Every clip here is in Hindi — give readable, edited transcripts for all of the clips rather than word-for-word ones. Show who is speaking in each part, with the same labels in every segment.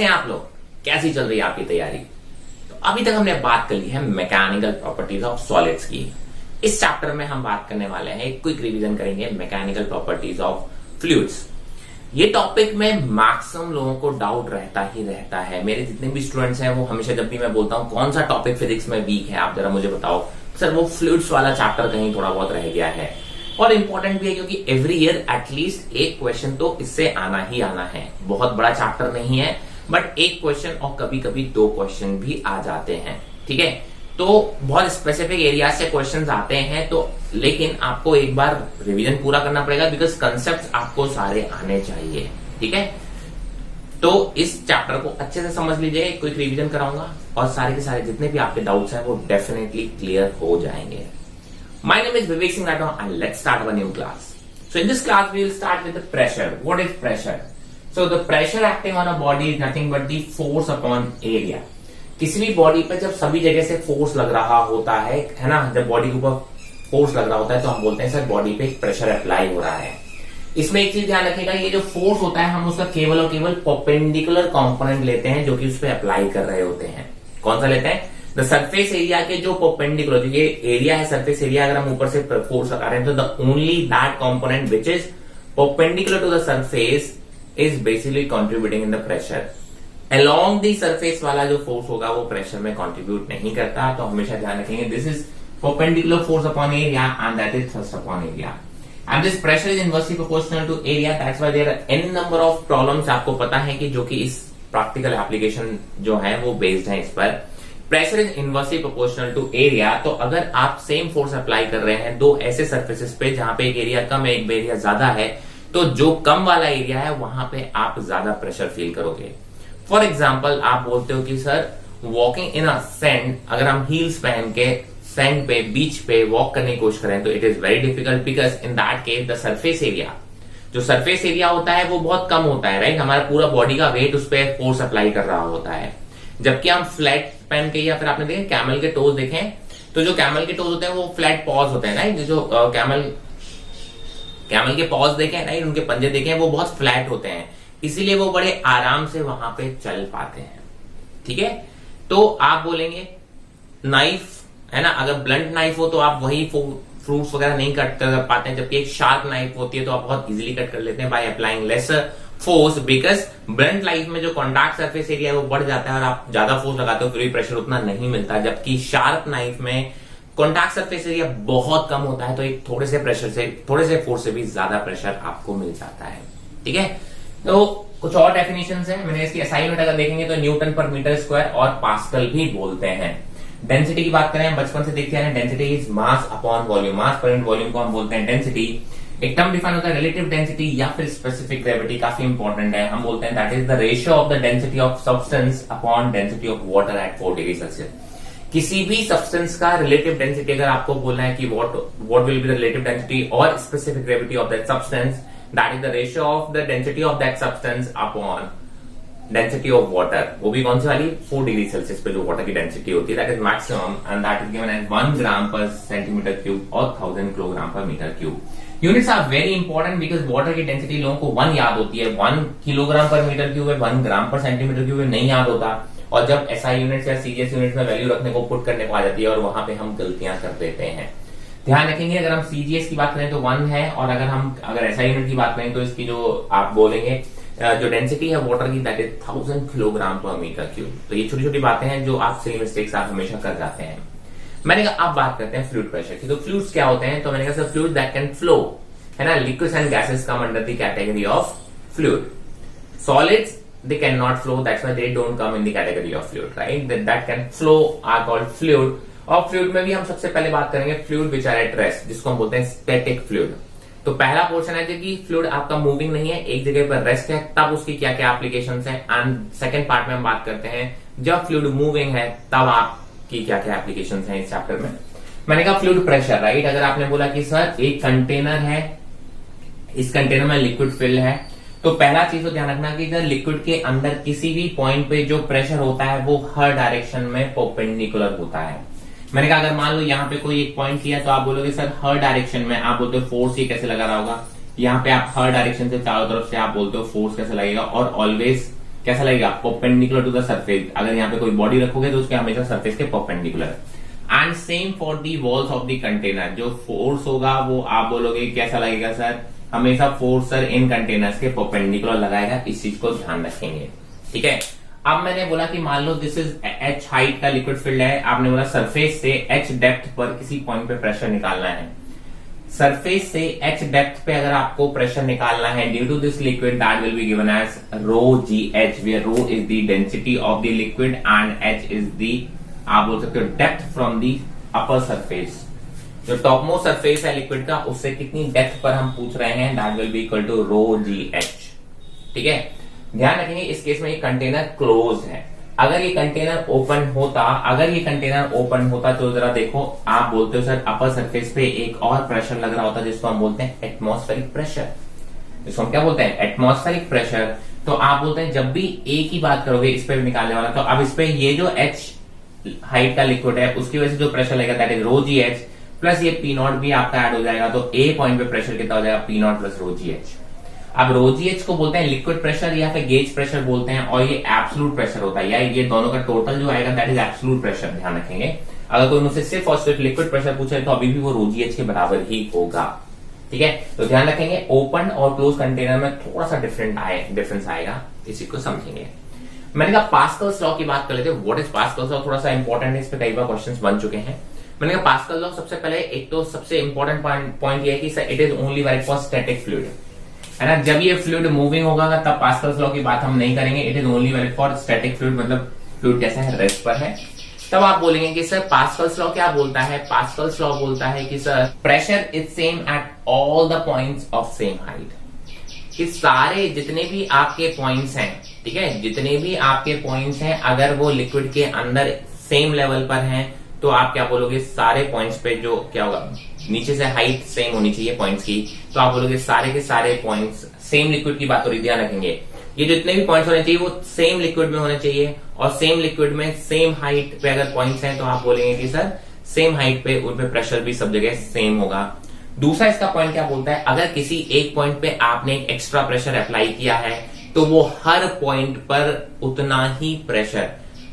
Speaker 1: कैसे हैं आप लोग? कैसी चल रही है आपकी तैयारी? तो अभी तक हमने बात कर ली है मैकेनिकल प्रॉपर्टीज ऑफ सॉलिड्स की। इस चैप्टर में हम बात करने वाले हैं, एक क्विक रिवीजन करेंगे मैकेनिकल प्रॉपर्टीज ऑफ फ्लूइड्स। ये टॉपिक में मैक्सिमम लोगों को डाउट रहता ही रहता है। मेरे जितने भी स्टूडेंट्स हैं वो हमेशा जब भी मैं बोलता हूँ कौन सा टॉपिक फिजिक्स में वीक है आप जरा मुझे बताओ, सर वो फ्लूइड्स वाला चैप्टर कहीं थोड़ा बहुत रह गया है। और इंपॉर्टेंट भी है क्योंकि एवरी ईयर एटलीस्ट एक क्वेश्चन तो इससे आना ही आना है। बहुत बड़ा चैप्टर नहीं है बट एक क्वेश्चन और कभी कभी दो क्वेश्चन भी आ जाते हैं। ठीक है, तो बहुत स्पेसिफिक एरिया से क्वेश्चंस आते हैं, तो लेकिन आपको एक बार रिवीजन पूरा करना पड़ेगा बिकॉज कंसेप्ट आपको सारे आने चाहिए। ठीक है, तो इस चैप्टर को अच्छे से समझ लीजिए, क्विक रिवीजन कराऊंगा और सारे के सारे जितने भी आपके डाउट्स हैं वो डेफिनेटली क्लियर हो जाएंगे। My name is Vivek Singh Rathore and let's start our new class. So in this class we will start with the pressure. What is pressure? So the pressure acting on a body is nothing but the force upon area. किसी भी बॉडी पर जब सभी जगह से फोर्स लग रहा होता है ना, जब बॉडी के ऊपर फोर्स लग रहा होता है तो हम बोलते हैं सर बॉडी पे प्रेशर अप्लाई हो रहा है। इसमें एक चीज ध्यान रखिएगा, ये जो फोर्स होता है हम उसका केवल और केवल परपेंडिकुलर कंपोनेंट लेते हैं जो कि उस पर अप्लाई कर रहे होते हैं। कौन सा लेते हैं? द सरफेस एरिया के जो परपेंडिकुलर, ये एरिया है सरफेस एरिया, अगर हम ऊपर से फोर्स लगा रहे हैं तो the only that component which is perpendicular to the surface is basically contributing in the pressure. Along the surface वाला जो फोर्स होगा वो प्रेशर में कंट्रीब्यूट नहीं करता, तो हमेशा ध्यान रखेंगे this is perpendicular force upon area and that is thrust upon area and this pressure is inversely proportional to area. That's why there are n number of problems आपको पता है कि जो कि इस प्रैक्टिकल एप्लीकेशन जो है वो बेस्ड है इस पर। Pressure is inversely proportional to area, तो अगर आप सेम फोर्स अप्लाई कर रहे हैं दो ऐसे सरफेसेस पे जहां पे एक एरिया कम है एक एरिया ज्यादा है, तो जो कम वाला एरिया है वहां पे आप ज्यादा प्रेशर फील करोगे। फॉर एग्जाम्पल आप बोलते हो कि sir walking in a sand, अगर हम हील्स पहन के सैंड पे बीच पे वॉक करने की कोशिश करें तो it is very difficult because in that case the surface area, जो सरफेस एरिया होता है वो बहुत कम होता है, राइट। हमारा पूरा बॉडी का वेट उस पर फोर्स अप्लाई कर रहा होता है। जबकि हम फ्लैट पहन के, या फिर आपने देखे कैमल के टोज देखें, तो जो कैमल के टोज होते हैं वो फ्लैट पॉज होते हैं, राइट। जो कैमल के पॉज देखें, राइट, उनके पंजे देखें वो बहुत फ्लैट होते हैं, इसीलिए वो बड़े आराम से वहां पे चल पाते हैं। ठीक है, तो आप बोलेंगे नाइफ है ना, अगर ब्लंट नाइफ हो तो आप वही फ्रूट्स वगैरह नहीं कट कर पाते हैं, जबकि एक शार्प नाइफ होती है तो आप बहुत इजीली कट कर लेते हैं by applying lesser force, because blunt knife में जो कॉन्टैक्ट सरफेस एरिया है वो बढ़ जाता है और आप ज्यादा फोर्स लगाते हो फिर भी प्रेशर उतना नहीं मिलता, जबकि शार्प नाइफ में कॉन्टैक्ट सरफेस एरिया बहुत कम होता है तो एक थोड़े से फोर्स से भी ज्यादा प्रेशर आपको मिल जाता है। ठीक है, तो कुछ और डेफिनेशंस हैं, मैंने इसकी असाइनमेंट अगर देखेंगे तो न्यूटन पर मीटर स्क्वायर और पास्कल भी बोलते हैं। डेंसिटी की बात करें, बचपन से देखते हैं density is mass upon volume, मास पर यूनिट वॉल्यूम को हम बोलते हैं डेंसिटी। एक टर्म डिफाइन होता है रिलेटिव डेंसिटी या फिर स्पेसिफिक ग्रेविटी, काफी इंपॉर्टेंट है। हम बोलते हैं that is the ratio of the density of substance upon density of water at 4 degree Celsius. किसी भी सब्सटेंस का रिलेटिव डेंसिटी अगर आपको बोलना है कि what will be the relative density और specific gravity of that substance, that is the ratio of the density of that substance upon density of water, वो भी कौन सी वाली 4 डिग्री सेल्सियस पे जो वाटर की डेंसिटी होती है, that is maximum and that is given as 1 gram per centimetre cube और 1000 kilogram per metre cube. Units are very important because water की डेंसिटी लोगों को 1 याद होती है, 1 किलोग्राम पर मीटर क्यूब है, 1 ग्राम पर सेंटीमीटर क्यूब है, नहीं याद होता। और जब एसआई यूनिट्स या सीजीएस यूनिट्स में वैल्यू रखने को पुट करने को आ जाती है और वहां पे हम गलतियां कर देते हैं। ध्यान रखेंगे अगर हम सीजीएस की बात करें तो 1 है, और अगर एसआई यूनिट की बात करें तो इसकी जो आप बोलेंगे जो डेंसिटी है वाटर की that is 1000 kilogram per metre cube. तो ये छोटी छोटी बातें हैं जो आप सिली मिस्टेक्स आप हमेशा कर जाते हैं। मैंने कहा अब बात करते हैं फ्लूइड प्रेशर की। तो फ्लूइड्स क्या होते हैं, तो मैंने कहा फ्लूइड दैट कैन फ्लो, है ना, liquids and gases come under the category of fluid. Solids they cannot flow, that's why they don't come in the category of fluid, right, that can flow are called fluid। और फ्लूइड में भी हम सबसे पहले बात करेंगे fluid which are at rest, जिसको हम बोलते हैं स्टैटिक फ्लूइड। तो पहला पोर्शन है कि फ्लूइड आपका मूविंग नहीं है, एक जगह पर रेस्ट है, तब उसकी क्या क्या एप्लीकेशंस हैं। एंड सेकंड पार्ट में हम बात करते हैं जब फ्लूइड मूविंग है तब आपकी क्या क्या एप्लीकेशंस हैं इस चैप्टर में। मैंने कहा फ्लूइड प्रेशर, राइट, अगर आपने बोला कि सर एक कंटेनर है, इस कंटेनर में लिक्विड फिल है, तो पहला चीज तो ध्यान रखना कि लिक्विड के अंदर किसी भी पॉइंट पे जो प्रेशर होता है वो हर डायरेक्शन में परपेंडिकुलर होता है। मैंने कहा अगर मान लो यहाँ पे कोई एक पॉइंट किया तो आप बोलोगे सर हर डायरेक्शन में, आप बोलते हो फोर्स ये कैसे लगा रहा होगा, यहाँ पे आप हर डायरेक्शन से चारों तरफ से आप बोलते हो फोर्स कैसे लगेगा, और ऑलवेज कैसा लगेगा, परपेंडिकुलर टू द सरफेस। अगर यहाँ पे कोई बॉडी रखोगे तो उसके हमेशा सरफेस के perpendicular. And same for the walls of the container, जो फोर्स होगा वो आप बोलोगे कैसा लगेगा सर, हमेशा फोर्स सर इन कंटेनर्स के परपेंडिकुलर लगाएगा। इस चीज को ध्यान रखेंगे, ठीक है। अब मैंने बोला कि मान लो दिस इज h हाइट का लिक्विड फील्ड है, आपने बोला सरफेस से h डेप्थ पर किसी पॉइंट पे प्रेशर निकालना है। सरफेस से h डेप्थ पे अगर आपको प्रेशर निकालना है due to this liquid, that will be given as rho g h, where rho is the density of the liquid and h is the, आप बोल सकते हो, depth from the upper surface. जो टॉप मोस्ट सरफेस है लिक्विड का, उससे कितनी डेप्थ पर हम पूछ रहे हैं, that will be equal to rho g h, ठीक है। ध्यान रखेंगे इस केस में ये कंटेनर क्लोज है। अगर ये कंटेनर ओपन होता तो जरा देखो, आप बोलते हो सर अपर सरफेस पे एक और प्रेशर लग रहा होता जिसको हम बोलते हैं एटमॉस्फेरिक प्रेशर। जिसको हम क्या बोलते हैं, एटमॉस्फेरिक प्रेशर। तो आप बोलते हैं जब भी ए की बात करोगे इस पे निकालने वाला, तो अब इस पे ये जो एच हाइट का लिक्विड है उसकी वजह से जो प्रेशर लगेगा that is rho g h, plus ये पी नॉट भी आपका ऐड हो जाएगा। तो ए पॉइंट पे प्रेशर कितना हो जाएगा, P naught plus rho g H. अब रो जी एच को बोलते हैं लिक्विड प्रेशर या फिर गेज प्रेशर बोलते हैं, और ये एब्सोल्यूट प्रेशर होता है, या ये दोनों का टोटल जो आएगा दैट इज एब्सोल्यूट प्रेशर। ध्यान रखेंगे अगर कोई मुझसे सिर्फ और सिर्फ लिक्विड प्रेशर पूछे तो अभी भी वो रो जी एच के बराबर ही होगा, ठीक है। तो ध्यान रखेंगे ओपन और क्लोज कंटेनर में थोड़ा सा डिफरेंस आएगा, इसी को समझेंगे। मैंने कहा पास्कल्स लॉ की बात कर लेते हैं। व्हाट इज पास्कल्स लॉ, थोड़ा सा इंपॉर्टेंट है, इस पे कई बार क्वेश्चंस बन चुके हैं। मैंने कहा पास्कल लॉ सबसे पहले एक तो सबसे इंपॉर्टेंट पॉइंट ये है कि it is only valid for static fluid, है ना। जब ये फ्लूइड मूविंग होगा तब पास्कल्स लॉ की बात हम नहीं करेंगे। It is only valid for static fluid, मतलब फ्लूइड कैसा है, रेस्ट पर है। तब आप बोलेंगे कि सर पास्कल्स लॉ क्या बोलता है, पास्कल्स लॉ बोलता है कि sir pressure is same at all the points of same height, कि सारे जितने भी आपके पॉइंट्स हैं, ठीक है, जितने भी आपके पॉइंट्स हैं अगर वो लिक्विड के अंदर सेम लेवल पर हैं तो आप क्या बोलोगे, सारे पॉइंट्स पे जो क्या होगा, नीचे से हाइट सेम होनी चाहिए पॉइंट्स की, तो आप बोलोगे सारे के सारे पॉइंट्स सेम लिक्विड की बात हो रही, ध्यान रखेंगे ये जितने भी पॉइंट्स होने चाहिए वो सेम लिक्विड में होने चाहिए, और सेम लिक्विड में सेम हाइट पे अगर पॉइंट्स हैं तो आप बोलेंगे कि सर सेम हाइट पे उन पे प्रेशर भी सब जगह सेम होगा। दूसरा इसका पॉइंट क्या बोलता है, अगर किसी एक पॉइंट पे आपने एक एक्स्ट्रा प्रेशर अप्लाई किया है तो वो हर पॉइंट पर उतना ही प्रेशर,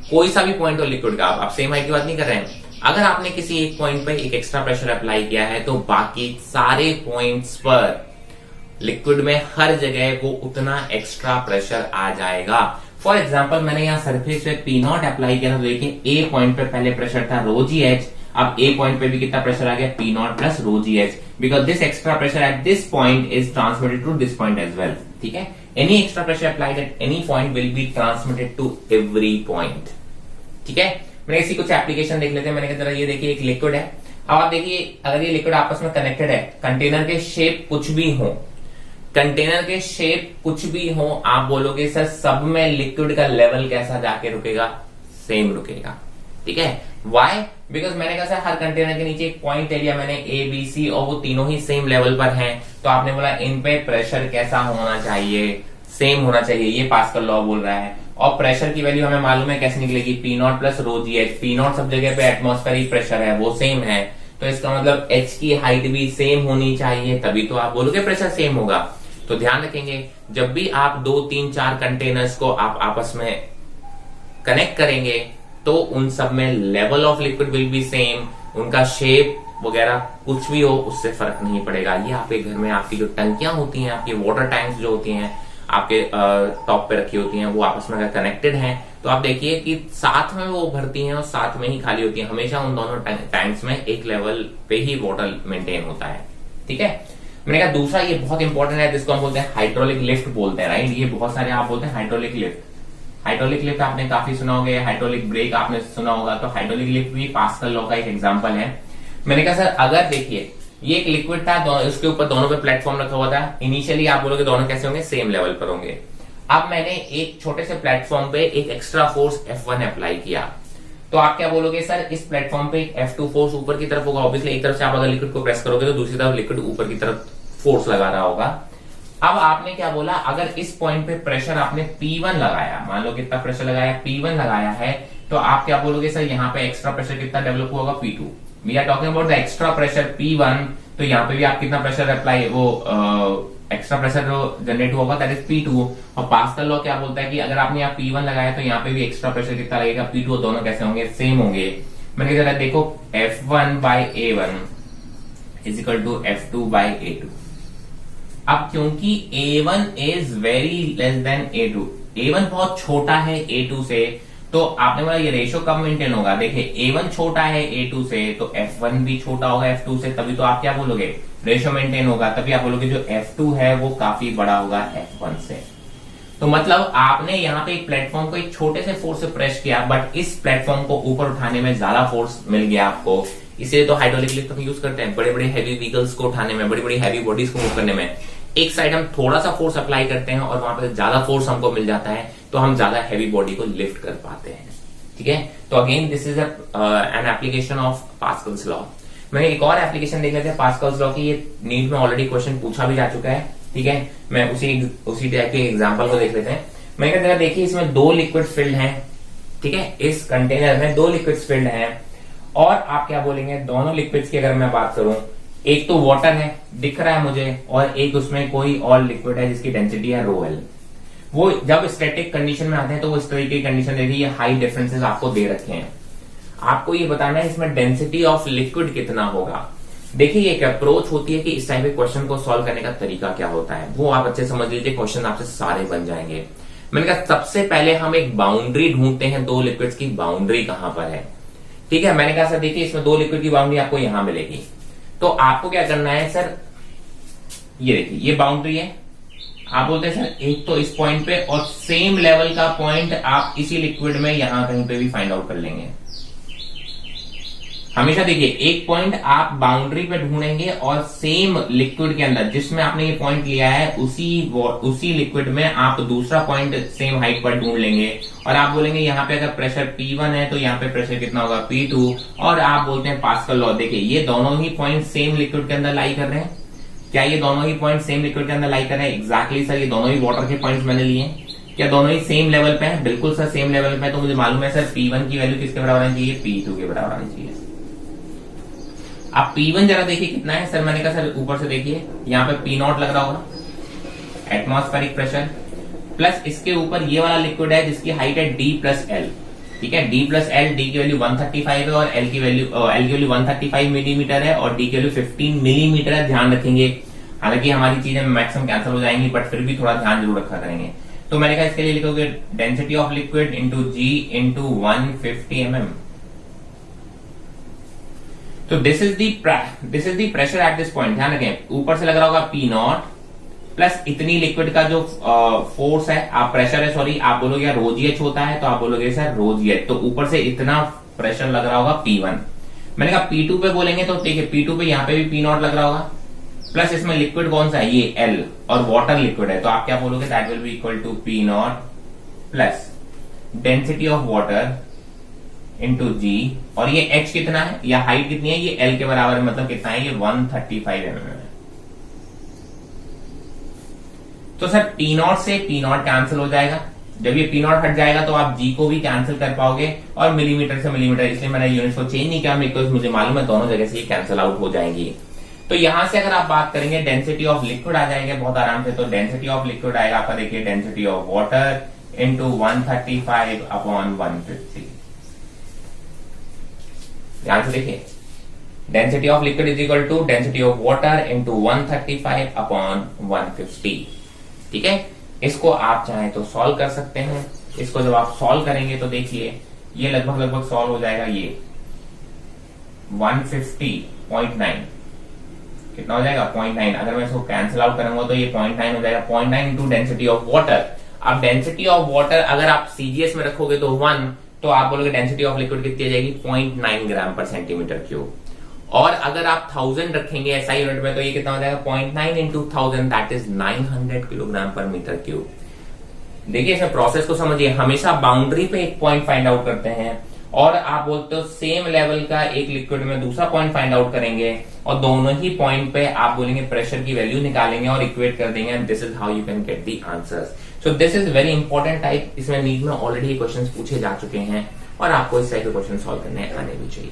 Speaker 1: कोई सा भी पॉइंट हो लिक्विड का, आप सेम हाइट की बात नहीं कर रहे हैं, अगर आपने किसी एक पॉइंट पे एक एक्स्ट्रा प्रेशर अप्लाई किया है तो बाकी सारे पॉइंट्स पर लिक्विड में हर जगह वो उतना एक्स्ट्रा प्रेशर आ जाएगा। फॉर एग्जाम्पल मैंने यहाँ सरफेस पे पी नॉट अप्लाई किया था, देखिए ए पॉइंट पे पहले प्रेशर था रो जी एच, अब ए पॉइंट पे भी कितना प्रेशर आ गया, P naught plus rho g h, because this extra pressure at this point is transmitted to this point as well, ठीक है। Any extra pressure applied at any point will be transmitted to every point, ठीक है। मैंने इसी कुछ एप्लीकेशन देख लेते हैं। मैंने कहा जरा ये देखिए एक लिक्विड है, अब आप देखिए अगर ये लिक्विड आपस में कनेक्टेड है, कंटेनर के शेप कुछ भी हो, कंटेनर के शेप कुछ भी हो, आप बोलोगे सर सब में लिक्विड का लेवल कैसा जाके रुकेगा, सेम रुकेगा, ठीक है। वाई, बिकॉज मैंने कहा सर हर कंटेनर के नीचे एक पॉइंट एरिया मैंने ए बी सी और वो तीनों ही सेम लेवल पर हैं, तो आपने बोला इन पे प्रेशर कैसा होना चाहिए, सेम होना चाहिए, ये पास्कल लॉ बोल रहा है। और प्रेशर की वैल्यू हमें मालूम है कैसे निकलेगी, P naught plus rho g H, P not सब जगह पे एटमॉस्फेरिक प्रेशर है वो सेम है, तो इसका मतलब एच की हाइट भी सेम होनी चाहिए, तभी तो आप बोलोगे प्रेशर सेम होगा। तो ध्यान रखेंगे जब भी आप 2 3 4 कंटेनर्स को आप आपस में कनेक्ट करेंगे तो उन सब में level of liquid will be same, उनका शेप वगैरह कुछ भी हो उससे फर्क नहीं पड़ेगा। ये आपके घर में आपकी जो टंकियां होती हैं, आपकी वाटर टैंक्स जो होती हैं आपके टॉप पे रखी होती हैं, वो आपस में अगर कनेक्टेड हैं तो आप देखिए कि साथ में वो भरती हैं और साथ में ही खाली होती हैं, हमेशा उन दोनों टैंक्स में एक लेवल पे ही वाटर मेंटेन होता है, ठीक है। मैंने कहा दूसरा ये बहुत इंपॉर्टेंट है जिसको हम बोलते हैं हाइड्रोलिक लिफ्ट बोलते हैं, राइट। ये बहुत सारे आप बोलते हैं हाइड्रोलिक लिफ्ट, हाइड्रोलिक लिफ्ट आपने काफी सुना होगा, हाइड्रोलिक ब्रेक आपने सुना होगा, तो हाइड्रोलिक लिफ्ट भी पास्कल लॉ का एक एग्जांपल है। मैंने कहा सर अगर देखिए ये एक लिक्विड था, उसके ऊपर दोनों पे प्लेटफॉर्म रखा हुआ था, इनिशियली आप बोलोगे दोनों कैसे होंगे, सेम लेवल पर होंगे। अब मैंने एक छोटे से प्लेटफॉर्म पे एक एक्स्ट्रा फोर्स F1 अप्लाई किया, तो आप क्या बोलोगे सर इस प्लेटफॉर्म पे F2 फोर्स ऊपर की तरफ होगा, ऑब्वियसली एक तरफ से आप अगर लिक्विड को प्रेस करोगे तो दूसरी तरफ लिक्विड ऊपर की तरफ फोर्स लगा रहा होगा। अब आपने क्या बोला, अगर इस पॉइंट पे प्रेशर आपने P1 लगाया, मान लो कितना प्रेशर लगाया, P1 लगाया है, तो आप क्या बोलोगे सर यहाँ पे एक्स्ट्रा प्रेशर कितना डेवलप होगा, P2। We are talking about the extra pressure P1, तो यहाँ पे भी आप कितना प्रेशर अप्लाई वो एक्स्ट्रा प्रेशर जो जनरेट हुआ दैट इज P2। और पास्कल लॉ क्या बोलता है कि अगर आपने यहाँ P1 लगाया तो यहाँ पे भी एक्स्ट्रा प्रेशर कितना लगेगा, P2, दोनों कैसे होंगे, सेम होंगे। मैंने जरा देखो F1/A1 is equal to F2/A2। अब क्योंकि A1 is very less than A2, A1 बहुत छोटा है A2 से, तो आपने बोला ये रेशियो कब मेंटेन होगा। देखिए A1 छोटा है A2 से, तो F1 भी छोटा होगा F2 से, तभी तो आप क्या बोलोगे, रेशियो मेंटेन होगा। तभी आप बोलोगे जो F2 है वो काफी बड़ा होगा F1 से। तो मतलब आपने यहाँ पे एक प्लेटफॉर्म को एक छोटे से फोर्स से प्रेस किया, बट इस प्लेटफॉर्म को ऊपर उठाने में ज्यादा फोर्स मिल गया आपको। इसलिए तो हाइड्रोलिक लिफ्ट हम यूज करते हैं बड़े बड़े हैवी व्हीकल्स को उठाने में, बड़ी बड़ी हैवी बॉडीज को मूव करने में। एक साइड हम थोड़ा सा फोर्स अप्लाई करते हैं और वहां पर ज्यादा फोर्स हमको मिल जाता है, तो हम ज्यादा हैवी बॉडी को लिफ्ट कर पाते हैं। ठीक है, तो again this is an application of Pascal's law. मैंने एक और एप्लीकेशन देख लेते हैं पास्कल्स लॉ की, ये नीट में ऑलरेडी क्वेश्चन पूछा भी जा चुका है। ठीक है, मैं उसी टाइप के एग्जाम्पल को देख लेते हैं। मैंने कहा देखिए इसमें 2 लिक्विड फिल्ड हैं। ठीक है, इस कंटेनर में 2 लिक्विड फिल्ड हैं, और आप क्या बोलेंगे, दोनों लिक्विड्स की अगर मैं बात करूं, एक तो वाटर है दिख रहा है मुझे, और एक उसमें कोई और लिक्विड है जिसकी डेंसिटी है ρl। वो जब स्टैटिक कंडीशन में आते हैं तो वो इस तरीके की कंडीशन देखिए, ये हाई डिफरेंसेस आपको दे रखे हैं। आपको ये बताना है इसमें डेंसिटी ऑफ लिक्विड कितना होगा। देखिए ये एक अप्रोच होती है कि इस टाइप के क्वेश्चन को सॉल्व करने का तरीका क्या होता है, वो आप अच्छे समझ लीजिए, क्वेश्चन आपसे सारे बन जाएंगे। मैंने कहा सबसे पहले हम एक बाउंड्री ढूंढते हैं, 2 लिक्विड्स की बाउंड्री कहां पर है। ठीक है, मैंने कहा सर देखिए इसमें 2 लिक्विड की बाउंड्री आपको यहां मिलेगी, तो आपको क्या करना है सर, ये देखिए ये बाउंड्री है, आप बोलते हैं सर एक तो इस पॉइंट पे, और सेम लेवल का पॉइंट आप इसी लिक्विड में यहां कहीं पे भी फाइंड आउट कर लेंगे। हमेशा देखिए एक पॉइंट आप बाउंड्री पे ढूंढेंगे और सेम लिक्विड के अंदर जिसमें आपने ये पॉइंट लिया है उसी लिक्विड में आप दूसरा पॉइंट सेम हाइट पर ढूंढ लेंगे, और आप बोलेंगे यहाँ पे अगर प्रेशर P1 है तो यहाँ पे प्रेशर कितना होगा P2, और आप बोलते हैं पास्कल लॉ। देखिए ये दोनों ही पॉइंट सेम लिक्विड के अंदर लाई कर रहे हैं। क्या ये दोनों ही पॉइंट सेम लिक्विड के अंदर लाई कर रहे हैं? एग्जैक्टली सर, ये दोनों ही वाटर के पॉइंट्स मैंने लिए। क्या दोनों ही सेम लेवल पे है? बिल्कुल सर सेम लेवल पे है। तो मुझे मालूम है सर P1 की वैल्यू किसके बराबर आनी चाहिए, P2 के बराबर आनी चाहिए। आप P1 जरा देखिए कितना है सर, मैंने कहा सर ऊपर से देखिए यहाँ पे P0 लग रहा होगा, एटमॉस्फेरिक प्रेशर, प्लस इसके ऊपर ये वाला लिक्विड है जिसकी हाइट है D+L। ठीक है, D+L, D की वैल्यू 135 है और L की वैल्यू 135 मिलीमीटर है और D की वैल्यू 15 मिलीमीटर है। ध्यान रखेंगे, हालांकि हमारी चीजें मैक्सिमम कैंसिल हो जाएंगी, बट फिर भी थोड़ा ध्यान जरूर रखा करेंगे। तो मैंने कहा इसके लिए लिखोगे density of liquid into G into 150 mm। तो this is the pressure at this point. ध्यान रखें, ऊपर से लग रहा होगा P0 प्लस इतनी लिक्विड का जो फोर्स है, आप प्रेशर है सॉरी, आप बोलोगे ρgh होता है तो आप बोलोगे सर ρgh, तो ऊपर से इतना प्रेशर लग रहा होगा P1। मैंने कहा P2 पे बोलेंगे तो ठीक है, P2 पे यहाँ पे भी P0 लग रहा होगा, प्लस इसमें लिक्विड कौन सा है, ये L, और वाटर लिक्विड है, तो आप क्या बोलोगे, that will be equal to P0 plus density of water into G, और ये H कितना है या हाइट कितनी है, ये L के बराबर है, मतलब कितना है, ये 135 mm है। तो सर P0 से P0 कैंसिल हो जाएगा, जब ये P0 हट जाएगा तो आप G को भी कैंसिल कर पाओगे, और मिलीमीटर से मिलीमीटर, इसलिए मैंने यूनिट्स को चेंज नहीं किया, बिकॉज मुझे मालूम है दोनों जगह से ये कैंसिल आउट हो जाएंगी। तो यहां से अगर आप बात करेंगे डेंसिटी ऑफ लिक्विड आ जाएंगे बहुत आराम से। तो डेंसिटी ऑफ लिक्विड आएगा आपका, देखिए डेंसिटी ऑफ वाटर इंटू 135/150। ध्यान से देखिए, density of liquid is equal to density of water into 135/150। ठीक है, इसको आप चाहें तो सॉल्व कर सकते हैं। इसको जब आप सॉल्व करेंगे तो देखिए ये लगभग सॉल्व हो जाएगा, ये 150.9 कितना हो जाएगा, 0.9। अगर मैं इसको कैंसिल आउट करूंगा तो ये 0.9 हो जाएगा, 0.9 इंटू डेंसिटी ऑफ वाटर। अब डेंसिटी ऑफ वाटर अगर आप सीजीएस में रखोगे तो 1, तो आप बोलोगे डेंसिटी ऑफ लिक्विड कितनी आ जाएगी, 0.9 ग्राम पर सेंटीमीटर क्यूब। और अगर आप 1000 रखेंगे एसआई यूनिट में तो ये कितना हो जाएगा, 0.9 into 1000, that is 900 kilogram per metre cube. देखिए इसमें प्रोसेस को समझिए, हमेशा बाउंड्री पे एक पॉइंट फाइंड आउट करते हैं, और आप बोलते हो सेम लेवल का एक लिक्विड में दूसरा पॉइंट फाइंड आउट करेंगे, और दोनों ही पॉइंट पे आप बोलेंगे प्रेशर की वैल्यू निकालेंगे और इक्वेट कर देंगे, and this is how you can get the answers. So this is very important type. इसमें नीट में ऑलरेडी क्वेश्चन पूछे जा चुके हैं और आपको इस टाइप के क्वेश्चन सॉल्व करने आने भी चाहिए।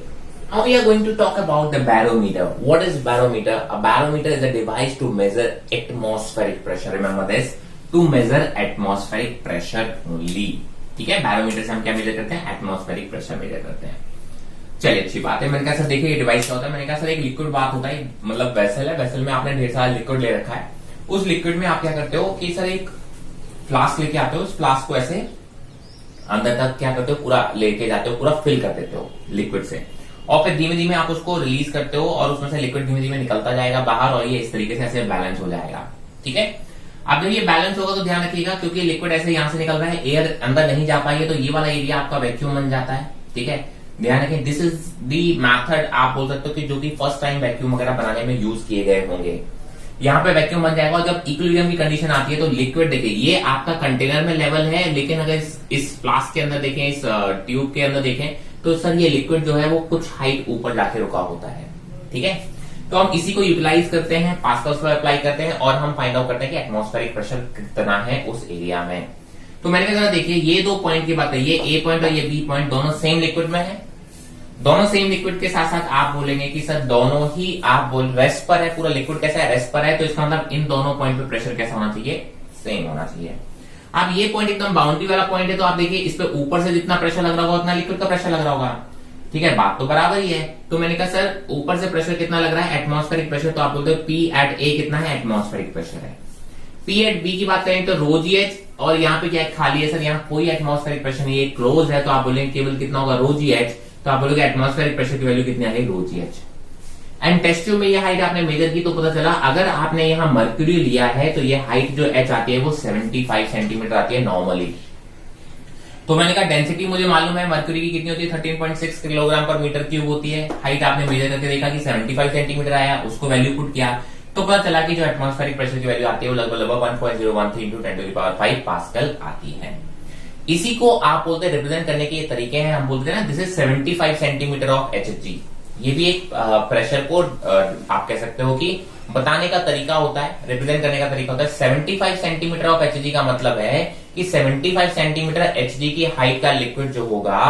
Speaker 1: Now we are going to talk about the barometer. What is barometer? A barometer is a device to measure atmospheric pressure. Remember this, to measure atmospheric pressure only. ठीक है, बैरोमीटर से हम क्या मेजर करते हैं? एटमॉस्फेरिक प्रेशर मेजर करते हैं। चलिए, अच्छी बात है। मैंने कहा सर देखिए ये डिवाइस क्या होता है? मैंने कहा सर एक लिक्विड बात होता है, मतलब वेसल है, वेसल में आपने ढेर सारा लिक्विड ले रखा है। उस लिक्विड में आप क्या करते हो कि सर एक फ्लास्क लेके आते हो, उस फ्लास्क को ऐसे अंदर तक क्या करते हो? पूरा लेके जाते हो, पूरा फिल कर देते हो लिक्विड से, और फिर धीमे धीमे आप उसको रिलीज करते हो और उसमें से लिक्विड धीमे धीमे निकलता जाएगा बाहर, और ये इस तरीके से ऐसे बैलेंस हो जाएगा। ठीक है, अब जब ये बैलेंस होगा तो ध्यान रखिएगा, क्योंकि लिक्विड ऐसे यहां से निकल रहा है, एयर अंदर नहीं जा पाई है, तो ये वाला एरिया आपका वैक्यूम बन जाता है। ठीक है, ध्यान रखें, दिस इज दी मैथड आप बोल सकते हो कि जो कि फर्स्ट टाइम वैक्यूम वगैरह बनाने में यूज किए गए होंगे। यहाँ पे वैक्यूम बन जाएगा, और जब इक्विलिब्रियम की कंडीशन आती है तो लिक्विड देखिए ये आपका कंटेनर में लेवल है, लेकिन अगर इस फ्लास्क के अंदर देखें, इस ट्यूब के अंदर देखें, तो सर ये लिक्विड जो है वो कुछ हाइट ऊपर जाके रुका होता है। ठीक है, तो हम इसी को यूटिलाइज करते हैं, पास्कल्स लॉ अप्लाई करते हैं, और हम फाइंड आउट करते हैं कि एटमॉस्फेरिक प्रेशर कितना है उस एरिया में। तो मैंने कहा देखिए ये दो पॉइंट की बात है, ये ए पॉइंट और ये बी पॉइंट दोनों सेम लिक्विड में है। दोनों सेम लिक्विड के साथ साथ आप बोलेंगे कि सर दोनों ही आप बोल रेस्ट पर है, पूरा लिक्विड कैसा है? रेस्ट पर है, तो इसका मतलब इन दोनों पॉइंट पे प्रेशर कैसा होना चाहिए? सेम होना चाहिए। अब ये पॉइंट एकदम बाउंड्री वाला पॉइंट है, तो आप देखिए इस पे ऊपर से जितना प्रेशर लग रहा होगा उतना लिक्विड का प्रेशर लग रहा होगा। ठीक है, बात तो बराबर ही है। तो मैंने कहा सर ऊपर से प्रेशर कितना लग रहा है? एटमॉस्फेरिक प्रेशर, तो आप बोलते हो पी एट ए कितना है? एटमॉस्फेरिक प्रेशर है। पी एट बी की बात करें तो रो जी एच, और यहाँ पे क्या है? खाली है सर, यहाँ कोई एटमॉस्फेरिक प्रेशर नहीं है, क्लोज है, तो आप बोलेंगे केवल कितना होगा? रो जी एच, तो आप बोलोगे एटमॉस्फेरिक प्रेशर की वैल्यू कितनी आ गई? Rho g h. And test tube में ये हाइट आपने मेजर की तो पता चला, अगर आपने यहाँ मर्क्यूरी लिया है तो ये हाइट जो एच आती है वो 75 सेंटीमीटर आती है नॉर्मली। तो मैंने कहा डेंसिटी मुझे मालूम है मर्क्यूरी की कितनी होती है? 13.6 किलोग्राम पर मीटर क्यूब होती है। हाइट आपने मेजर करके देखा कि 75 सेंटीमीटर आया, उसको वैल्यू पुट किया, तो पता चला कि जो एटमॉस्फेरिक प्रेशर की वैल्यू आती है वो लगभग 1.013 इंटू 10⁵ पास्कल आती है। इसी को आप बोलते हैं रिप्रेजेंट करने के ये तरीके हैं, हम बोलते हैं ना this is 75 centimetre of Hg. ये भी एक प्रेशर को आप कह सकते हो कि बताने का तरीका होता है, रिप्रेजेंट करने का तरीका होता है। 75 सेंटीमीटर ऑफ एचजी का मतलब है कि 75 सेंटीमीटर एचजी की हाइट का लिक्विड जो होगा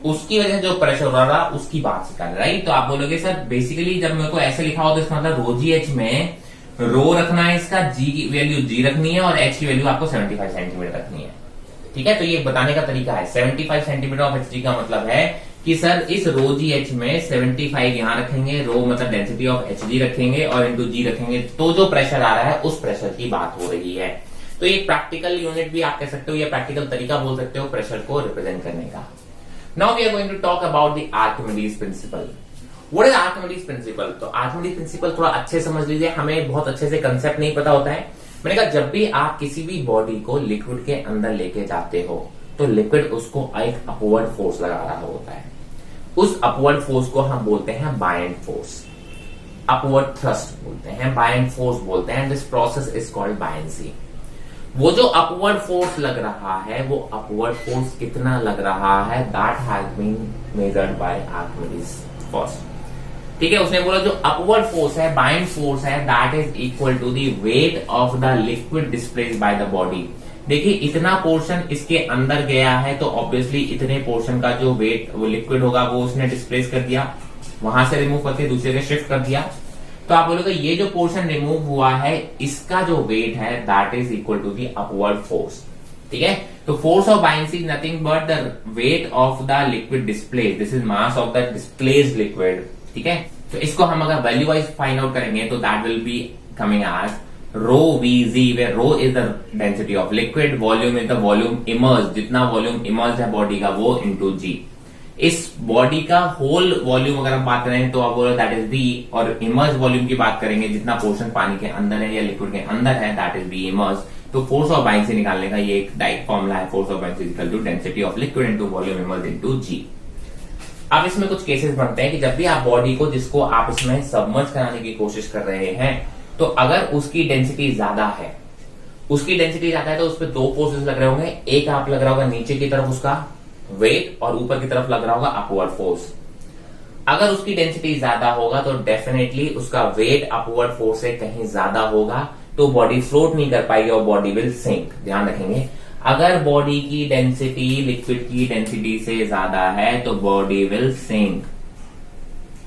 Speaker 1: उसकी वजह से जो प्रेशर हो रहा उसकी बात सिखा, राइट। तो आप बोलोगे सर बेसिकली जब मेरे को ऐसे लिखा हो तो इसका मतलब रो जी एच में रो रखना है, इसका जी की वैल्यू जी रखनी है और एच की वैल्यू आपको 75 सेंटीमीटर रखनी है। ठीक है, तो ये बताने का तरीका है। 75 सेंटीमीटर ऑफ एचजी का मतलब है कि सर इस रो जी एच में 75 यहां रखेंगे, रो मतलब डेंसिटी ऑफ एचजी रखेंगे और इंटू जी रखेंगे, तो जो प्रेशर आ रहा है उस प्रेशर की बात हो रही है। तो ये प्रैक्टिकल यूनिट भी आप कह सकते हो, या प्रैक्टिकल तरीका बोल सकते हो प्रेशर को रिप्रेजेंट करने का। Now we are going to talk about the Archimedes principle. What is Archimedes principle? तो आर्किमिडीज प्रिंसिपल थोड़ा अच्छे समझ लीजिए, हमें बहुत अच्छे से कंसेप्ट नहीं पता होता है। मैंने कहा जब भी आप किसी भी बॉडी को लिक्विड के अंदर लेके जाते हो तो लिक्विड उसको एक अपवर्ड फोर्स लगा रहा होता है। उस अपवर्ड फोर्स को हम बोलते हैं बायंट फोर्स, अपवर्ड थ्रस्ट बोलते हैं, बायंट फोर्स बोलते हैं। This process is called buoyancy. वो जो अपवर्ड फोर्स लग रहा है, वो अपवर्ड फोर्स कितना लग रहा है, that has been measured by Archimedes first. ठीक है, उसने बोला जो अपवर्ड फोर्स है, बायंट फोर्स है, that is equal to the weight of the liquid displaced by the body. देखिए इतना पोर्शन इसके अंदर गया है तो ऑब्वियसली इतने पोर्शन का जो वेट वो लिक्विड होगा वो उसने डिस्प्लेस कर दिया, वहां से रिमूव करके दूसरे से शिफ्ट कर दिया। तो आप बोलोगे ये जो पोर्शन रिमूव हुआ है इसका जो वेट है that is equal to the upward force. ठीक है, तो force of buoyancy is nothing but the weight of the liquid displaced, this is mass of the displaced liquid. ठीक है, तो इसको हम अगर वैल्यू वाइज फाइंड आउट करेंगे तो that will be coming as rho V g, where rho is the density of liquid, volume is the volume immerse, जितना वॉल्यूम इमर्ज है बॉडी का वो इंटू जी। इस बॉडी का होल वॉल्यूम अगर हम बात करें तो आप बोलो दैट इज बी, और इमर्ज वॉल्यूम की बात करेंगे जितना पोर्शन पानी के अंदर है या लिक्विड के अंदर है दैट इज बी इमर्ज। तो फोर्स ऑफ बायंसी निकालने का ये एक डायरेक्ट फॉर्मूला है, force of buoyancy equal to density of liquid into volume immerse into g. अब इसमें कुछ केसेस बनते हैं कि जब भी आप बॉडी को जिसको आप इसमें सबमर्ज कराने की कोशिश कर रहे हैं तो अगर उसकी डेंसिटी ज्यादा है, उसकी डेंसिटी ज्यादा है तो उस पर दो फोर्सेस लग रहे होंगे, एक आप लग रहा होगा नीचे की तरफ उसका वेट और ऊपर की तरफ लग रहा होगा अपवर्ड फोर्स। अगर उसकी डेंसिटी ज्यादा होगा तो डेफिनेटली उसका वेट अपवर्ड फोर्स से कहीं ज्यादा होगा तो बॉडी फ्लोट नहीं कर पाएगी और बॉडी विल सिंक। ध्यान रखेंगे, अगर बॉडी की डेंसिटी लिक्विड की डेंसिटी से ज्यादा है तो बॉडी विल सिंक।